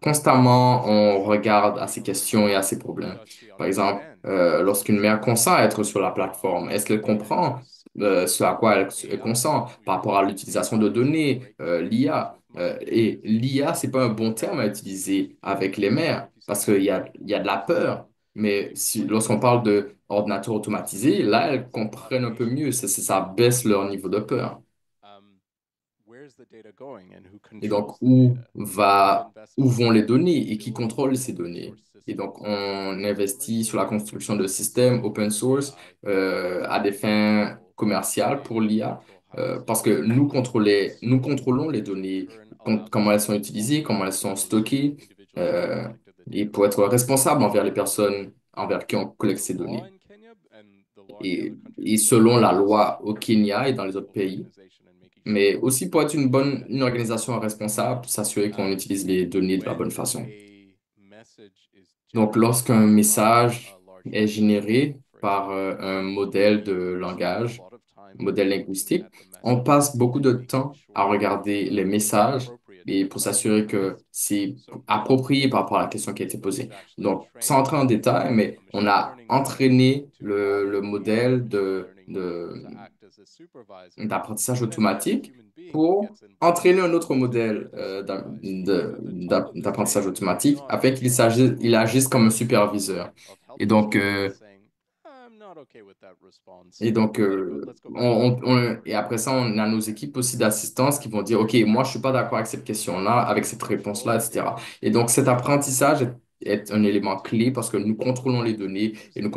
constamment, on regarde à ces questions et à ces problèmes. Par exemple, lorsqu'une mère consent à être sur la plateforme, est-ce qu'elle comprend ce à quoi elle consent par rapport à l'utilisation de données, l'IA? Et l'IA, c'est pas un bon terme à utiliser avec les mères parce il y a de la peur. Mais lorsqu'on parle de ordinateur automatisé, là, elles comprennent un peu mieux. Ça baisse leur niveau de peur. where's the data going and who Et donc, controls the data. We've où invested vont les heavily données et in qui building contrôle ces open données? source Et systems donc, on investit sur la commercially construction de for systèmes open source AI à des to fins control commerciales how pour we l'IA, control how it's parce que used. nous contrôlons les données, Turn allows comment elles us sont to utilisées, comment elles sont use the stockées, individual euh, conduct of the et data pour être responsable envers les according to personnes envers qui on collecte the ces law données. in Kenya and the law in the other countries Et as well, selon but la also loi au Kenya et dans les autres responsible pays, organization and making sure mais aussi pour être that une data organisation responsable, s'assurer qu'on um, utilise les données de la bonne when façon. a message is Donc, generated lorsqu'un by a message large est language model, généré for par example, un modèle de we spend a langage, lot of time modèle looking linguistique, at the on message passe beaucoup de and making temps à sure regarder les that it's messages appropriate et for pour the s'assurer question que asked. c'est So approprié par rapport à la question qui a été posée. we've actually Donc, sans trained entrer en détail, mais a on machine a learning model entraîné to model the modèle machine learning model to act as a supervisor. d'apprentissage And then we have a automatique human being who pour gets involved entraîner un autre to modèle supervise. Top of this d'apprentissage chain automatique not afin il agisse comme un superviseur. of Et health donc, insurance saying, I'm not Et donc, et après ça, on a nos équipes aussi d'assistance qui vont dire, OK, moi, je suis pas d'accord avec cette question-là, avec cette réponse-là, etc. Et donc, cet apprentissage est un élément clé parce que nous contrôlons les données et nous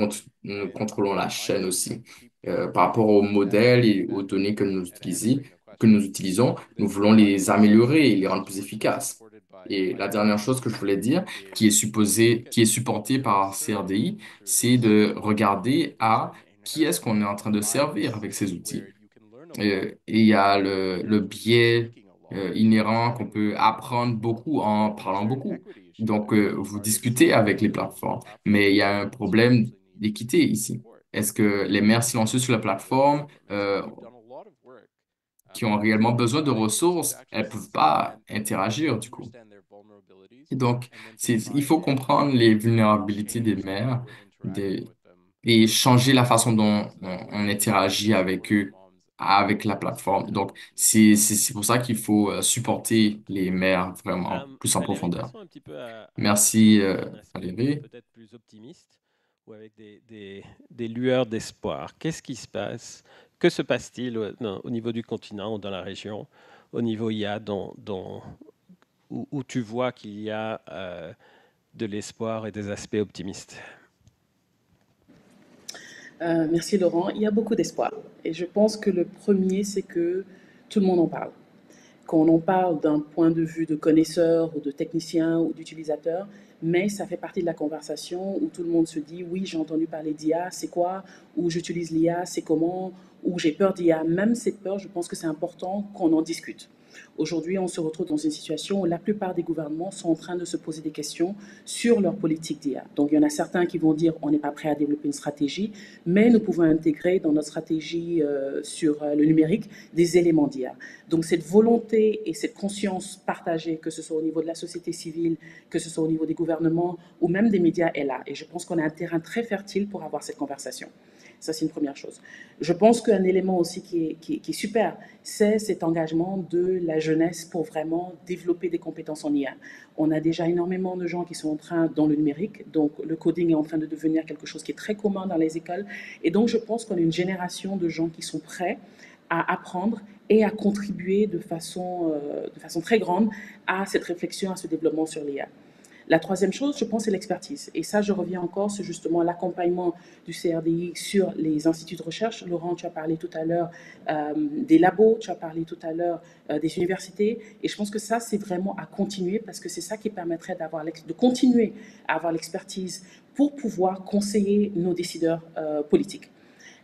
contrôlons la chaîne aussi. Par rapport aux modèles et aux données que nous utilisons, nous voulons les améliorer et les rendre plus efficaces. Et la dernière chose que je voulais dire, qui est supportée par CRDI, c'est de regarder à qui est-ce qu'on est en train de servir avec ces outils. Et il y a le biais inhérent qu'on peut apprendre beaucoup en parlant beaucoup. Donc, vous discutez avec les plateformes, mais il y a un problème d'équité ici. Est-ce que les mères silencieuses sur la plateforme, qui ont réellement besoin de ressources, elles peuvent pas interagir du coup? Et donc, il faut comprendre les vulnérabilités des mères et changer la façon dont on interagit avec eux, avec la plateforme. Donc, c'est pour ça qu'il faut supporter les mères vraiment plus en Valérie, profondeur. passons un petit peu Merci, à un aspect Valérie. peut-être plus optimiste ou avec des lueurs d'espoir. Qu'est-ce qui se passe? Que se passe-t-il au niveau du continent ou dans la région, au niveau IA, où tu vois qu'il y a de l'espoir et des aspects optimistes? Merci Laurent. Il y a beaucoup d'espoir. Et je pense que le premier, c'est que tout le monde en parle. Quand on en parle d'un point de vue de connaisseur ou de technicien ou d'utilisateur, mais ça fait partie de la conversation où tout le monde se dit oui, j'ai entendu parler d'IA, c'est quoi? Ou j'utilise l'IA, c'est comment? Ou j'ai peur d'IA. Même cette peur, je pense que c'est important qu'on en discute. Aujourd'hui, on se retrouve dans une situation où la plupart des gouvernements sont en train de se poser des questions sur leur politique d'IA. Donc, il y en a certains qui vont dire on n'est pas prêt à développer une stratégie, mais nous pouvons intégrer dans notre stratégie sur le numérique des éléments d'IA. Donc, cette volonté et cette conscience partagée, que ce soit au niveau de la société civile, que ce soit au niveau des gouvernements ou même des médias, est là. Et je pense qu'on a un terrain très fertile pour avoir cette conversation. Ça, c'est une première chose. Je pense qu'un élément aussi qui est super, c'est cet engagement de la jeunesse pour vraiment développer des compétences en IA. On a déjà énormément de gens qui sont en train dans le numérique, donc le coding est en train de devenir quelque chose qui est très commun dans les écoles. Et donc, je pense qu'on a une génération de gens qui sont prêts à apprendre et à contribuer de façon très grande à cette réflexion, à ce développement sur l'IA. La troisième chose, je pense, c'est l'expertise. Et ça, je reviens encore sur justement l'accompagnement du CRDI sur les instituts de recherche. Laurent, tu as parlé tout à l'heure des labos, tu as parlé tout à l'heure des universités. Et je pense que ça, c'est vraiment à continuer parce que c'est ça qui permettrait de continuer à avoir l'expertise pour pouvoir conseiller nos décideurs politiques.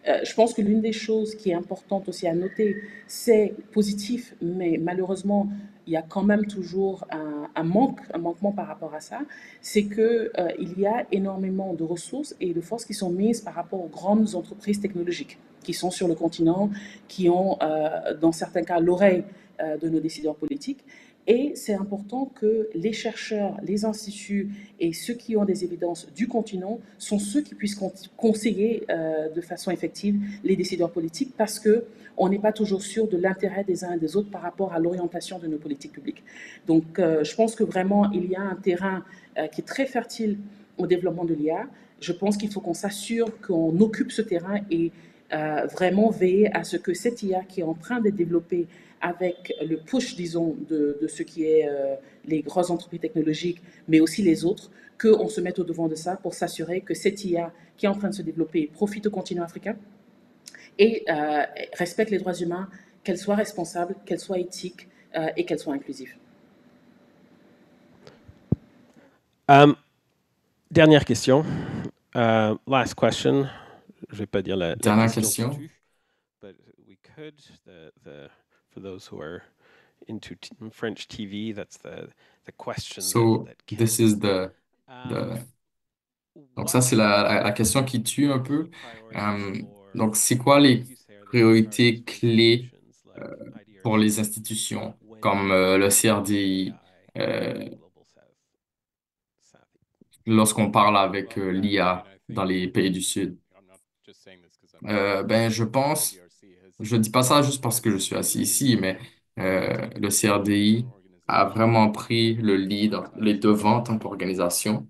Je pense que l'une des choses qui est importante aussi à noter, c'est positif, mais malheureusement, il y a quand même toujours un manquement par rapport à ça, c'est qu'il y a énormément de ressources et de forces qui sont mises par rapport aux grandes entreprises technologiques qui sont sur le continent, qui ont, dans certains cas, l'oreille de nos décideurs politiques. Et c'est important que les chercheurs, les instituts et ceux qui ont des évidences du continent sont ceux qui puissent conseiller de façon effective les décideurs politiques parce qu'on n'est pas toujours sûr de l'intérêt des uns et des autres par rapport à l'orientation de nos politiques publiques. Donc, je pense que vraiment, il y a un terrain qui est très fertile au développement de l'IA. Je pense qu'il faut qu'on s'assure qu'on occupe ce terrain et vraiment veiller à ce que cette IA qui est en train d'être développée avec le push, disons, de ce qui est les grosses entreprises technologiques, mais aussi les autres, qu'on se mette au devant de ça pour s'assurer que cette IA qui est en train de se développer profite au continent africain et respecte les droits humains, qu'elle soit responsable, qu'elle soit éthique et qu'elle soit inclusive. Dernière question. Last question. Je ne vais pas dire la Dernière question. question. But we could, for those who are into French TV, that's the question. So, this is donc ça, c'est la question qui tue un peu. Donc, c'est quoi les priorités clés pour les institutions comme le CRDI lorsqu'on parle avec l'IA dans les pays du Sud? Ben, je pense, je dis pas ça juste parce que je suis assis ici, mais le CRDI a vraiment pris le lead, les devants en tant qu'organisation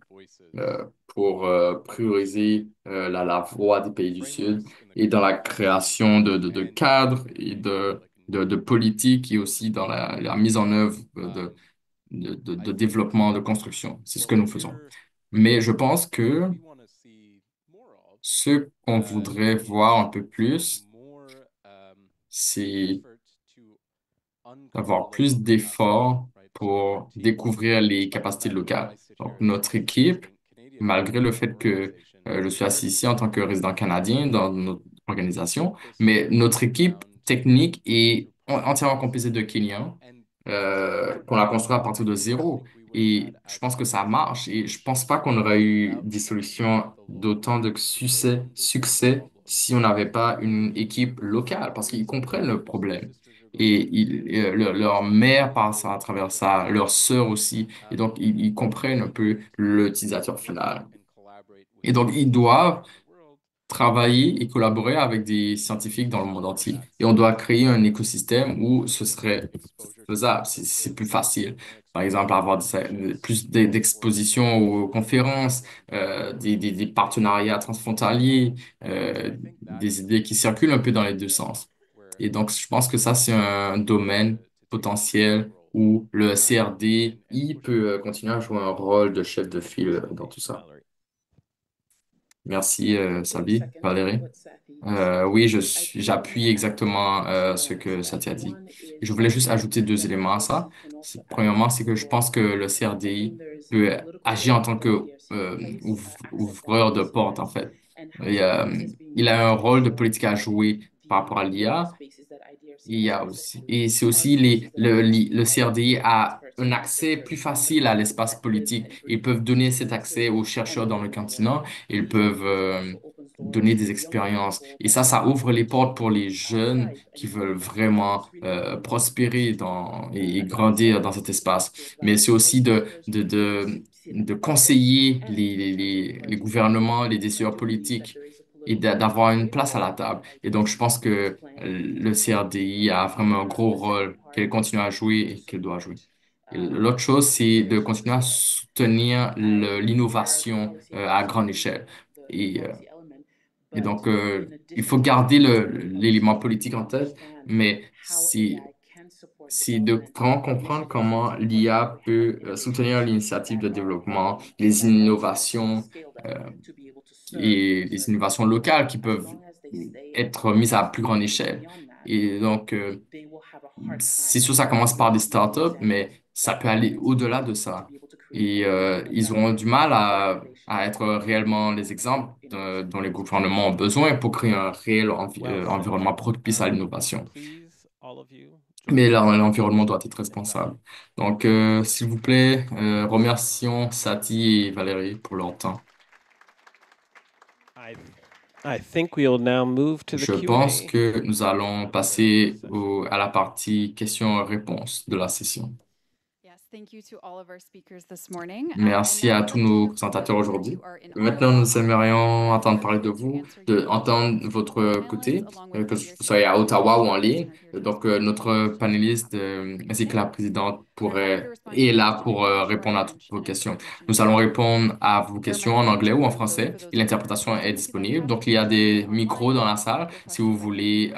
pour prioriser la voix des pays du Sud et dans la création de cadres et de politiques et aussi dans la mise en œuvre de développement, de construction. C'est ce que nous faisons. Mais je pense que ce qu'on voudrait voir un peu plus, c'est d'avoir plus d'efforts pour découvrir les capacités locales. Donc, notre équipe, malgré le fait que je suis assis ici en tant que résident canadien dans notre organisation, mais notre équipe technique est entièrement composée de Kenyans qu'on a construit à partir de zéro. Et je pense que ça marche. Et je pense pas qu'on aurait eu des solutions d'autant de succès si on n'avait pas une équipe locale, parce qu'ils comprennent le problème. Et leur mère passe à travers ça, leur sœur aussi. Et donc, ils comprennent un peu l'utilisateur final. Et donc, ils doivent travailler et collaborer avec des scientifiques dans le monde entier. Et on doit créer un écosystème où ce serait faisable, c'est plus facile. Par exemple, avoir plus d'expositions aux conférences, des partenariats transfrontaliers, des idées qui circulent un peu dans les deux sens. Et donc, je pense que ça, c'est un domaine potentiel où le CRDI peut continuer à jouer un rôle de chef de file dans tout ça. Merci, Sabi, Valérie. Oui, j'appuie exactement ce que Satya a dit. Je voulais juste ajouter deux éléments à ça. Premièrement, c'est que je pense que le CRDI peut agir en tant que ouvreur de porte, en fait. Et, il a un rôle de politique à jouer par rapport à l'IA. Il y a aussi, et c'est aussi le CRDI a un accès plus facile à l'espace politique. Ils peuvent donner cet accès aux chercheurs dans le continent. Ils peuvent donner des expériences. Et ça ouvre les portes pour les jeunes qui veulent vraiment prospérer et grandir dans cet espace. Mais c'est aussi de conseiller les gouvernements, les décideurs politiques et d'avoir une place à la table. Et donc, je pense que le CRDI a vraiment un gros rôle qu'elle continue à jouer et qu'elle doit jouer. Et l'autre chose, c'est de continuer à soutenir l'innovation à grande échelle. Et, euh, et donc, il faut garder l'élément politique en tête, mais c'est de vraiment comprendre comment l'IA peut soutenir l'initiative de développement, les innovations et les innovations locales qui peuvent être mises à plus grande échelle. Et donc, c'est sûr, ça commence par des startups, mais ça peut aller au-delà de ça. Et ils auront du mal à être réellement les exemples dont les gouvernements ont besoin pour créer un réel environnement propice à l'innovation. Mais l'environnement doit être responsable. Donc, s'il vous plaît, remercions Saty et Valérie pour leur temps. Je pense que nous allons passer à la partie questions-réponses de la session. Merci à tous nos présentateurs aujourd'hui. Maintenant, nous aimerions entendre parler de vous, entendre votre côté, que vous soyez à Ottawa ou en ligne. Donc, notre panéliste, ainsi que la présidente, est là pour répondre à toutes vos questions. Nous allons répondre à vos questions en anglais ou en français et l'interprétation est disponible. Donc, il y a des micros dans la salle si vous voulez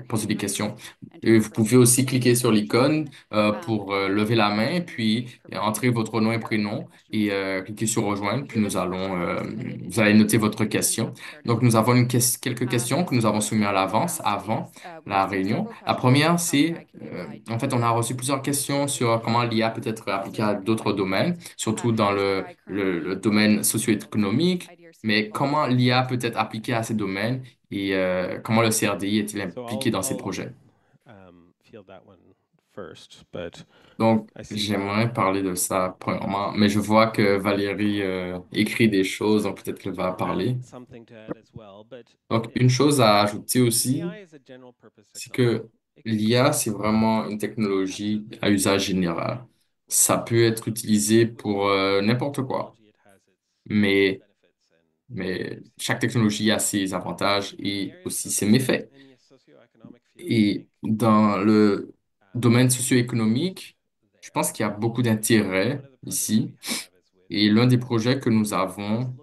poser des questions. Et vous pouvez aussi cliquer sur l'icône pour lever la main, puis entrer votre nom et prénom et cliquer sur rejoindre, puis vous allez noter votre question. Donc, nous avons quelques questions que nous avons soumises à l'avance, avant la réunion. La première, c'est, en fait, on a reçu plusieurs questions sur comment l'IA peut être appliquée à d'autres domaines, surtout dans le domaine socio-économique, mais comment l'IA peut être appliquée à ces domaines et comment le CRDI est-il impliqué dans ces projets? Donc, j'aimerais parler de ça premièrement, mais je vois que Valérie écrit des choses, donc peut-être qu'elle va parler. Donc, une chose à ajouter aussi, c'est que l'IA, c'est vraiment une technologie à usage général. Ça peut être utilisé pour n'importe quoi, mais, mais chaque technologie a ses avantages et aussi ses méfaits. Et dans le domaine socio-économique, je pense qu'il y a beaucoup d'intérêt ici. Et l'un des projets que nous avons,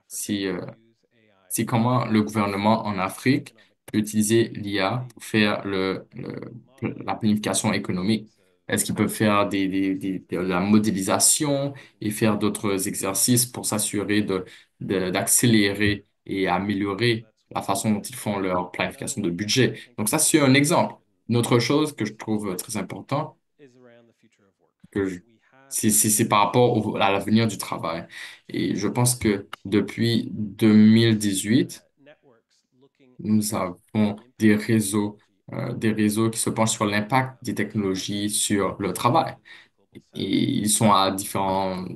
c'est c'est comment le gouvernement en Afrique peut utiliser l'IA pour faire la planification économique. Est-ce qu'ils peuvent faire de la modélisation et faire d'autres exercices pour s'assurer d'accélérer et améliorer la façon dont ils font leur planification de budget? Donc ça, c'est un exemple. Une autre chose que je trouve très important, que je- c'est par rapport à l'avenir du travail. Et je pense que depuis 2018, nous avons des réseaux qui se penchent sur l'impact des technologies sur le travail. Et ils sont à différentes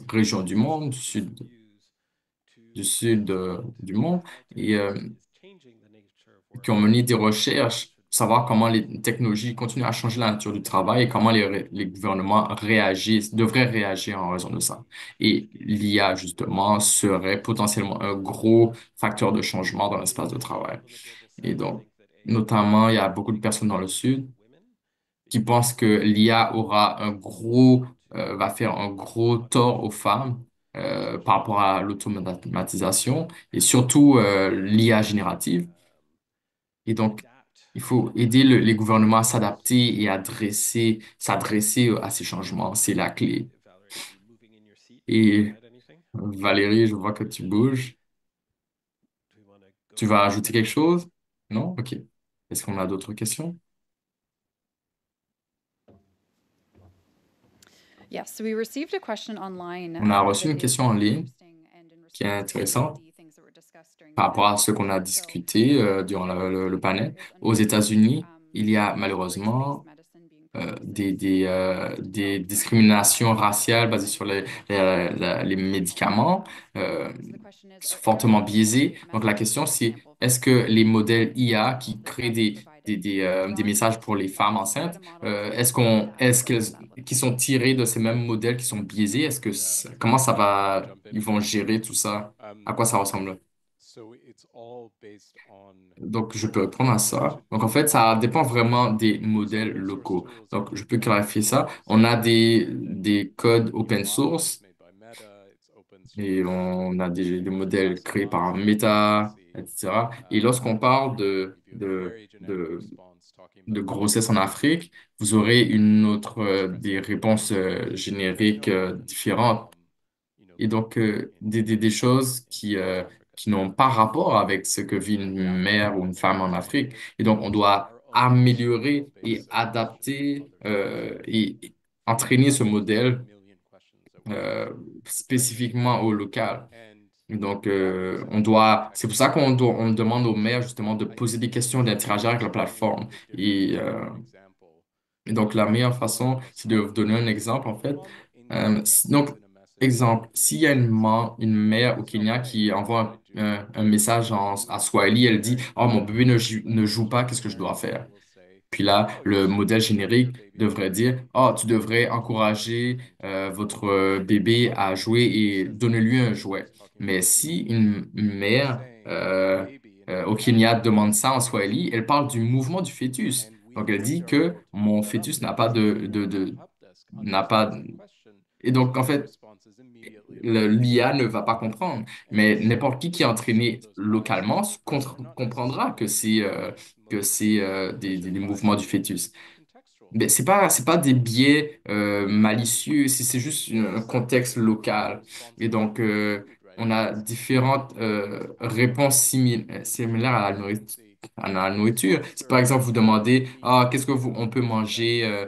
régions du monde, du sud du monde, et qui ont mené des recherches pour savoir comment les technologies continuent à changer la nature du travail et comment les gouvernements réagissent, devraient réagir en raison de ça. Et l'IA, justement, serait potentiellement un gros facteur de changement dans l'espace de travail. Et donc, notamment, il y a beaucoup de personnes dans le Sud qui pensent que l'IA va faire un gros tort aux femmes par rapport à l'automatisation et surtout l'IA générative. Et donc, il faut aider les gouvernements à s'adapter et s'adresser à ces changements. C'est la clé. Et Valérie, je vois que tu bouges. Tu vas ajouter quelque chose? Non? OK. Est-ce qu'on a d'autres questions? Yes, so we received a question online On a reçu that une is question en ligne interesting and in qui est response to some of intéressante the things that were discussed during the par rapport à panel. ce qu'on a So discuté durant le the panel. topic is Aux unfortunately États-Unis, il y a race-based malheureusement medicine being practiced des discriminations raciales basées sur les médicaments So the question is, qui sont are fortement there biaisés. specific Donc la messages, question, for c'est example, for est-ce que women les modèles IA that qui créent must be provided? des Drawing messages from pour les these femmes data enceintes, models, est-ce what does that look qui like? sont tirés de ces mêmes modèles qui sont biaisés? Comment ils vont gérer tout ça? À quoi ça ressemble? Donc, je peux répondre à ça. Donc, en fait, ça dépend vraiment des modèles locaux. Donc, je peux clarifier ça. On a des codes open source et on a des modèles créés par Meta, etc. Et lorsqu'on parle de grossesse en Afrique, vous aurez des réponses génériques différentes. Et donc, des choses qui n'ont pas rapport avec ce que vit une mère ou une femme en Afrique. Et donc, on doit améliorer et adapter et entraîner ce modèle spécifiquement au local. Et donc, c'est pour ça on demande aux maires justement de poser des questions, d'interagir avec la plateforme. Et donc, la meilleure façon, c'est de vous donner un exemple, en fait. Donc, exemple, s'il y a une mère au Kenya qui envoie un message à Swahili, elle dit, «Oh, mon bébé ne joue pas, qu'est-ce que je dois faire?» Puis là, le modèle générique devrait dire, «Oh, tu devrais encourager votre bébé à jouer et donner-lui un jouet.» Mais si une mère au Kenya demande ça en Swahili, elle parle du mouvement du fœtus. Donc, elle dit que mon fœtus n'a pas n'a pas. Et donc, en fait, l'IA ne va pas comprendre. Mais n'importe qui est entraîné localement comprendra que c'est des mouvements du fœtus. Mais c'est pas des biais malicieux, c'est juste un contexte local. Et donc, on a différentes réponses similaires à la nourriture. Si par exemple vous demandez, ah, qu'est-ce que on peut manger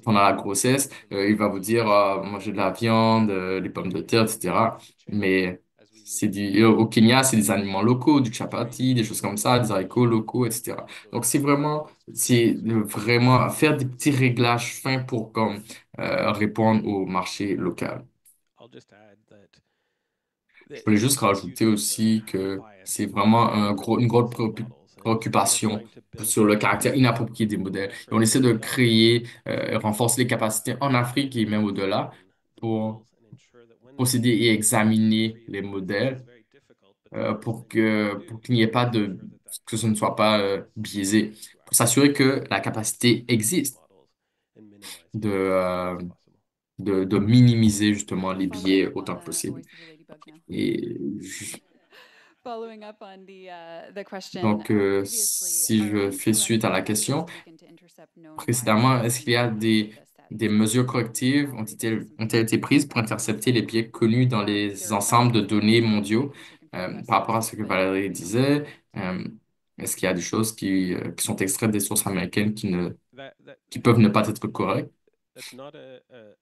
pendant la grossesse, il va vous dire, ah, manger de la viande, les pommes de terre, etc. Mais au Kenya, c'est des aliments locaux, du chapati, des choses comme ça, des haricots locaux, etc. Donc, c'est vraiment faire des petits réglages fins pour répondre au marché local. Je voulais juste rajouter aussi que c'est vraiment une grosse préoccupation sur le caractère inapproprié des modèles. Et on essaie de créer, renforcer les capacités en Afrique et même au-delà pour procéder et examiner les modèles pour qu'il n'y ait pas que ce ne soit pas biaisé, pour s'assurer que la capacité existe. de, euh, de minimiser justement les biais autant que possible. Et Following up on the question, donc, previously, si our je own fais suite à la corrective measures question, taken to intercept known précédemment, violations est-ce qu'il y a included this des set. mesures correctives ont-elles été prises pour intercepter les biais connus dans There les are ensembles de definitely données measures mondiaux? being taken for US Par rapport à ce que specific Valérie disait, est-ce qu'il y a des choses qui sont extraites des sources américaines qui peuvent ne pas être correctes? That's not a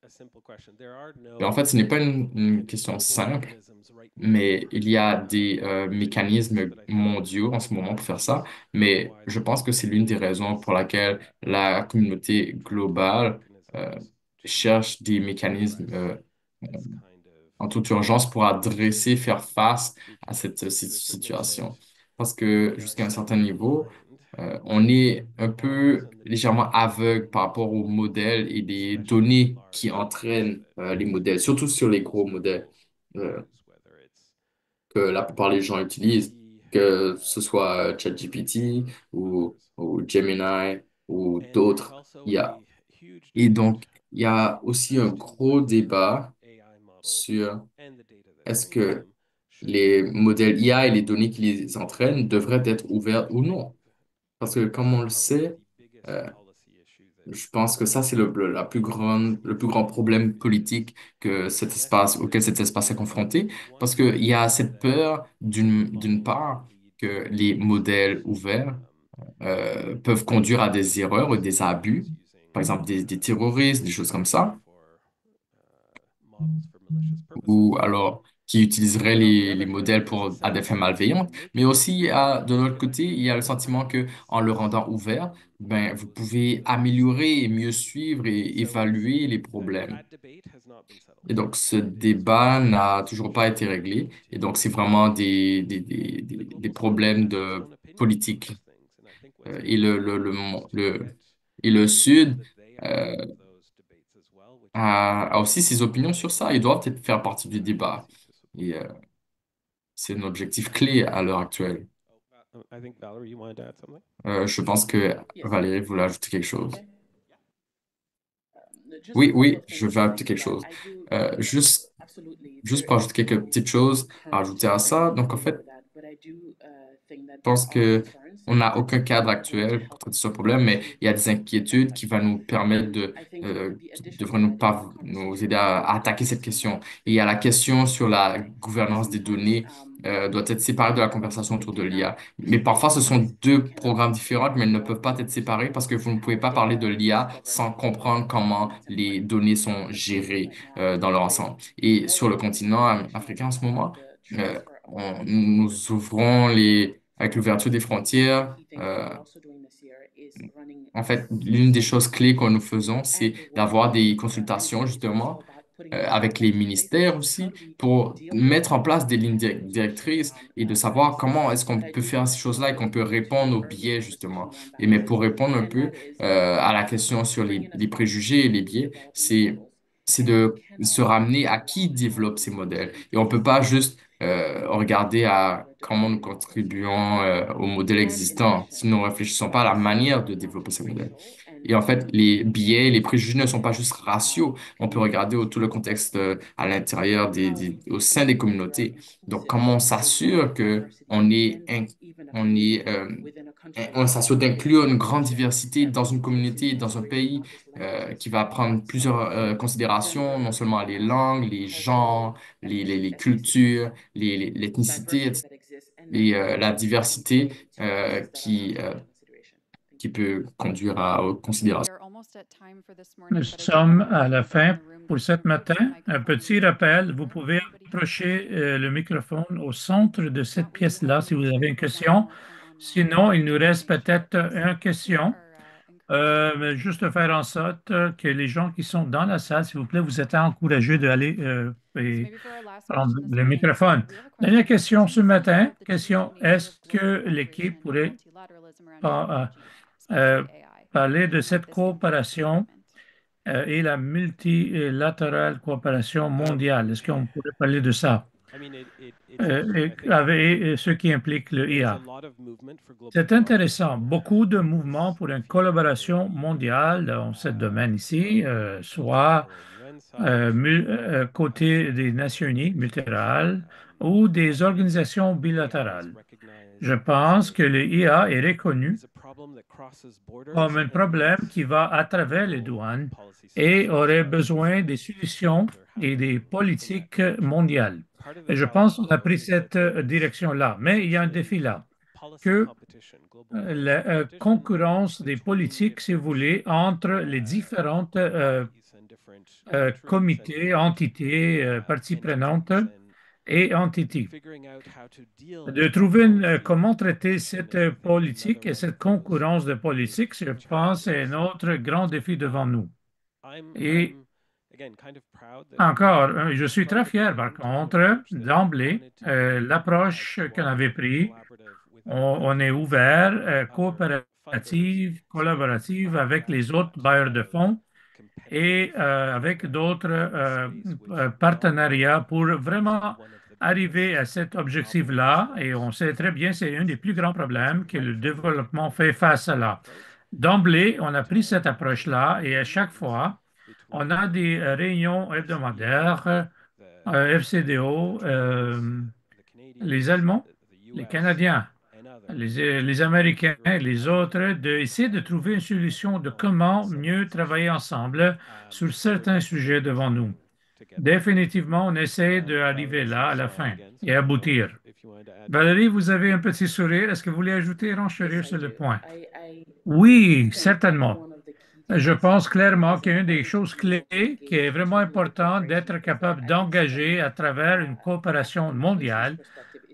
simple question. There are Et en no fait, ce n'est pas une question global simple, mechanisms right now mais il y a des that mécanismes I think mondiaux en ce moment pour faire ça. are Mais je widely pense que c'est l'une des raisons pour laquelle la communauté global globale euh, mechanisms cherche des to mécanismes address this kind en toute urgence pour adresser, faire face à because cette there's certainly a situation. sense Parce that que we are jusqu'à un certain somewhat niveau, blind on est to un the models peu and the légèrement data aveugle par rapport aux modèles et les données qui entraînent les modèles, surtout sur les gros modèles whether it's que la plupart des gens utilisent, GPT, que ce soit ChatGPT ou Gemini ou d'autres IA. huge Et debate donc, il y a aussi un as to gros whether débat AI models sur and the data that est-ce trains que them should be les open modèles source. IA et les données qui les entraînent devraient être ouverts ou non. Parce que comme on le sait, euh, je pense que ça, c'est le plus grand problème politique que cet espace, auquel cet espace est confronté. Parce qu'il y a cette peur, d'une part, que les modèles ouverts peuvent conduire à des erreurs ou des abus, par exemple des terroristes, des choses comme ça, ou alors qui utiliseraient les modèles à des fins malveillantes. Mais aussi, de l'autre côté, il y a le sentiment que en le rendant ouvert, ben, vous pouvez améliorer et mieux suivre et évaluer les problèmes. Et donc, ce débat n'a toujours pas été réglé. Et donc, c'est vraiment des problèmes de politique. Et et le Sud euh, a aussi ses opinions sur ça. Ils doivent peut-être faire partie du débat. Et c'est un objectif clé à l'heure actuelle. I think Valerie, you wanted to add something? Je pense que Yes. Valérie voulait ajouter quelque chose. Okay. Just Oui, a couple oui, of je things vais to ajouter think quelque about. chose. I do absolutely. Juste There pour is ajouter quelques no petites choses à current ajouter à ça. framework Donc, en to deal fait, with that, but I do think that je there pense are que concerns on n'a aucun cadre that are going to actuel pour help traiter us ce be able problème, mais to il y a des tackle inquiétudes that qui vont nous issue. permettre I think the qui additional devraient nous, item in the nous conversation aider would à be attaquer cette addressing question. the Et il y a la governance question sur of la AI. gouvernance des Sometimes données, doit être séparée de la conversation we autour de cannot l'IA. Mais parfois, ce sont distinguish, we deux cannot programmes différents, mais elles ne peuvent pas être distinguish séparés parce que vous ne pouvez how pas parler de data is l'IA governed sans in AI, comprendre comment and that's les important données to sont understand gérées right now dans leur with ensemble. Et all sur the le continent proliferation africain en ce moment, the transfer of data nous ouvrons avec l'ouverture des frontières. key things that we're also doing this year is running En fait, l'une des choses clés que nous faisons, c'est and we're d'avoir working des with consultations, NGOs also justement, about putting avec frameworks les in place. ministères How aussi, do we pour deal with mettre en place des lignes directrices around et de savoir privacy? comment est-ce qu'on But I peut do faire want ces to echo choses-là et what qu'on was peut mentioned in répondre the aux earlier biais, justement. conversation around Et mais biases, pour répondre un and peu that is à la question sur bringing us les back préjugés et les to biais, developing the models. c'est And we de se cannot ramener à qui allow développe ces harms to modèles. take Et on peut place pas juste in the regarder way that à we're comment nous developing the models. contribuons aux modèles And in existants si nous addition, ne réfléchissons pas à la manière de développer ces modèles. racial and Et en fait, les biais, les préjugés ne sont pas juste um, raciaux. On peut regarder tout le contexte à l'intérieur how we au sein des develop communautés. Donc, inclusive comment on racial s'assure que diversity within even a on community, est, within a country. on s'assure d'inclure une grande Mentioned diversité that dans une kids in communauté, dans un Nigeria, pays not just languages, qui va prendre but plusieurs considérations, non gender, seulement les langues, les genres, les cultures, l'ethnicité, diversity etc. that exists, and then Et how we la integrate diversité pieces that are not taken into consideration. qui peut conduire aux We considérations. are almost at time for this Nous morning, but I did want sommes to à remind la everyone in fin the room pour that ce you could matin. use the Un microphone petit in the rappel, vous center if pouvez anybody has a approcher question. le microphone au centre de If not, cette we do have pièce-là si time vous for avez une one question. more from online, Sinon, il nous to reste make sure peut-être it's une clear question. or encouraged. Mais juste faire en sorte que les gens qui sont dans la salle, s'il vous plaît, vous êtes encouragés d'aller So et maybe for our last prendre question this le morning, microphone. we have a Dernière question. question ce Please matin. help the team Question, community est-ce with que local l'équipe collaboration and pourrait multilateralism around par- technology, euh, especially AI, parler de and cette this impact coopération development? et la multilatérale coopération mondiale? Est-ce qu'on pourrait parler de ça? avec ce qui implique le IA. C'est intéressant. Beaucoup de mouvements pour une collaboration mondiale dans ce domaine ici, soit côté des Nations Unies multilatérales ou des organisations bilatérales. Je pense que le IA est reconnu comme un problème qui va à travers les douanes et aurait besoin des solutions et des politiques mondiales. Et je pense qu'on a pris cette direction-là. Mais il y a un défi là, que la concurrence des politiques, si vous voulez, entre les différentes comités, entités, parties prenantes et entités. De trouver comment traiter cette politique et cette concurrence de politique, je pense, c'est un autre grand défi devant nous. Et encore, je suis très fier, par contre, d'emblée, l'approche qu'on avait prise. On est ouvert, coopérative, collaborative avec les autres bailleurs de fonds et avec d'autres partenariats pour vraiment arriver à cet objectif-là. Et on sait très bien, c'est un des plus grands problèmes que le développement fait face à là. D'emblée, on a pris cette approche-là et à chaque fois, on a des réunions hebdomadaires, FCDO, les Allemands, les Canadiens, les Américains, les autres, d'essayer de trouver une solution de comment mieux travailler ensemble sur certains sujets devant nous. Définitivement, on essaie d'arriver là à la fin et aboutir. Valérie, vous avez un petit sourire. Est-ce que vous voulez ajouter, renchérir sur le point? Oui, certainement. Je pense clairement qu'une des choses clés qui est vraiment importante d'être capable d'engager à travers une coopération mondiale,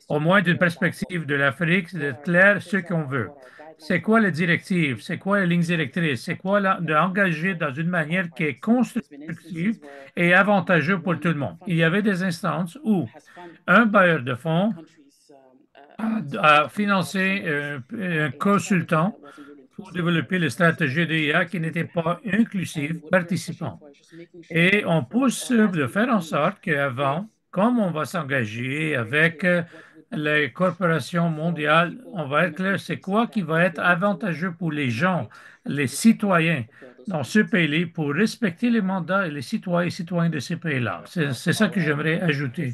au moins d'une perspective de l'Afrique, c'est d'être clair ce qu'on veut. C'est quoi les directives? C'est quoi les lignes directrices? C'est quoi d'engager dans une manière qui est constructive et avantageuse pour tout le monde? Il y avait des instances où un bailleur de fonds a financé un consultant pour développer les stratégies d'IA qui n'étaient pas inclusives, participantes. Et on pousse de faire en sorte qu'avant, comme on va s'engager avec les corporations mondiales, on va être clair, c'est quoi qui va être avantageux pour les gens, les citoyens dans ce pays pour respecter les mandats et les citoyens de ces pays-là. C'est ça que j'aimerais ajouter.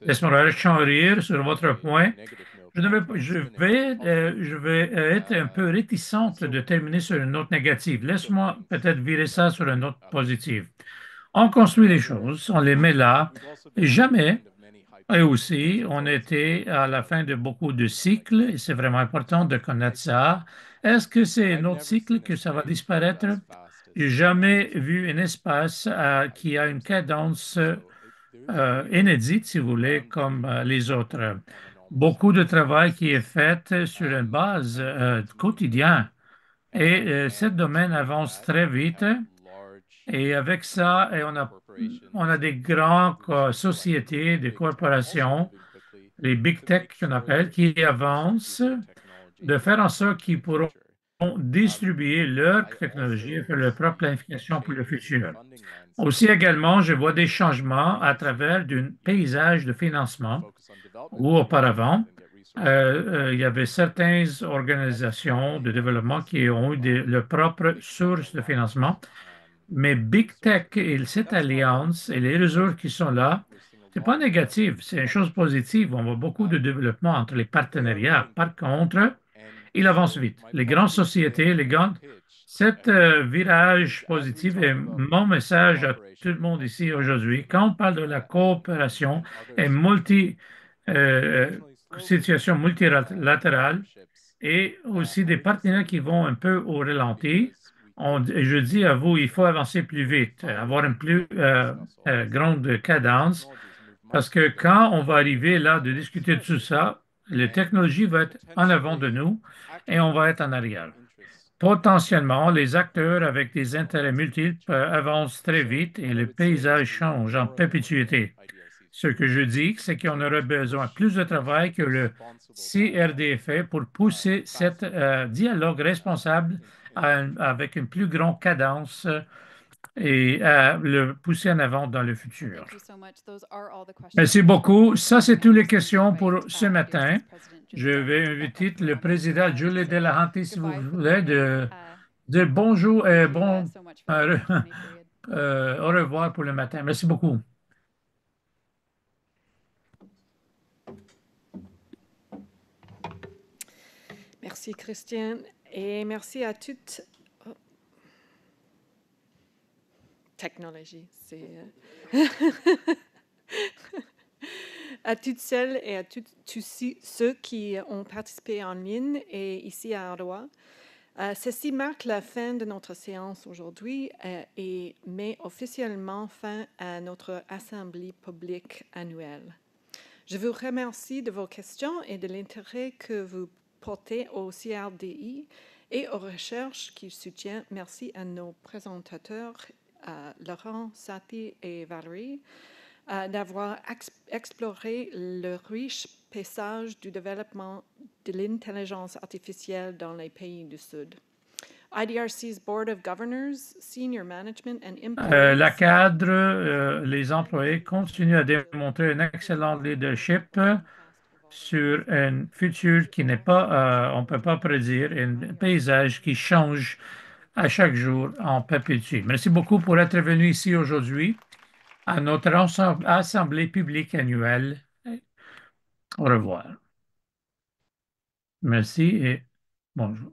Laisse-moi rire sur votre point. Je vais être un peu réticente de terminer sur une note négative. Laisse-moi peut-être virer ça sur une note positive. On construit les choses, on les met là. Jamais, et aussi, on était à la fin de beaucoup de cycles, et c'est vraiment important de connaître ça. Est-ce que c'est un autre cycle que ça va disparaître? J'ai jamais vu un espace qui a une cadence inédite, si vous voulez, comme les autres. Beaucoup de travail qui est fait sur une base quotidienne. Et ce domaine avance très vite. Et avec ça, on a des grandes sociétés, des corporations, les big tech qu'on appelle, qui avancent de faire en sorte qu'ils pourront distribuer leur technologie et faire leur propre planification pour le futur. Aussi également, je vois des changements à travers un paysage de financement où auparavant, il y avait certaines organisations de développement qui ont eu leurs propres sources de financement. Mais Big Tech et cette alliance et les réseaux qui sont là, ce n'est pas négatif, c'est une chose positive. On voit beaucoup de développement entre les partenariats. Par contre, il avance vite. Les grandes sociétés, cet virage positif est mon message à tout le monde ici aujourd'hui. Quand on parle de la coopération et situation multilatérale et aussi des partenaires qui vont un peu au ralenti, je dis à vous, il faut avancer plus vite, avoir une plus grande cadence, parce que quand on va arriver là de discuter de tout ça, la technologie va être en avant de nous et on va être en arrière. Potentiellement, les acteurs avec des intérêts multiples avancent très vite et le paysage change en perpétuité. Ce que je dis, c'est qu'on aurait besoin de plus de travail que le CRD fait pour pousser ce dialogue responsable avec une plus grande cadence et à le pousser en avant dans le futur. Thank you so much. Those are all the questions Merci we have beaucoup. for Ça, today. c'est And toutes I'm les just going to questions pour invite, ce Dear matin. Vice President Je Julie vais Delahanty back up inviter to the le podium président to Julie say Delahanty, si vous goodbye for the voulez, moment. de bonjour et Thank you bon so much for the Q&A period. au revoir pour le matin. Merci beaucoup. Merci, Christian. Et merci à toute technologie. À toutes celles et à tous ceux qui ont participé en ligne et ici à Ottawa. Ceci marque la fin de notre séance aujourd'hui et met officiellement fin à notre Assemblée publique annuelle. Je vous remercie de vos questions et de l'intérêt que vous portez au CRDI et aux recherches qu'il soutient. Merci à nos présentateurs, Laurent, Saty et Valérie, d'avoir exploré le riche paysage du développement de l'intelligence artificielle dans les pays du Sud. IDRC's Board of Governors, Senior Management and employees. La cadre, les employés continuent à démontrer un excellent leadership sur un futur qui n'est pas, on ne peut pas prédire, un paysage qui change à chaque jour en perpétue. Merci beaucoup pour être venu ici aujourd'hui à notre assemblée publique annuelle. Au revoir. Merci et bonjour.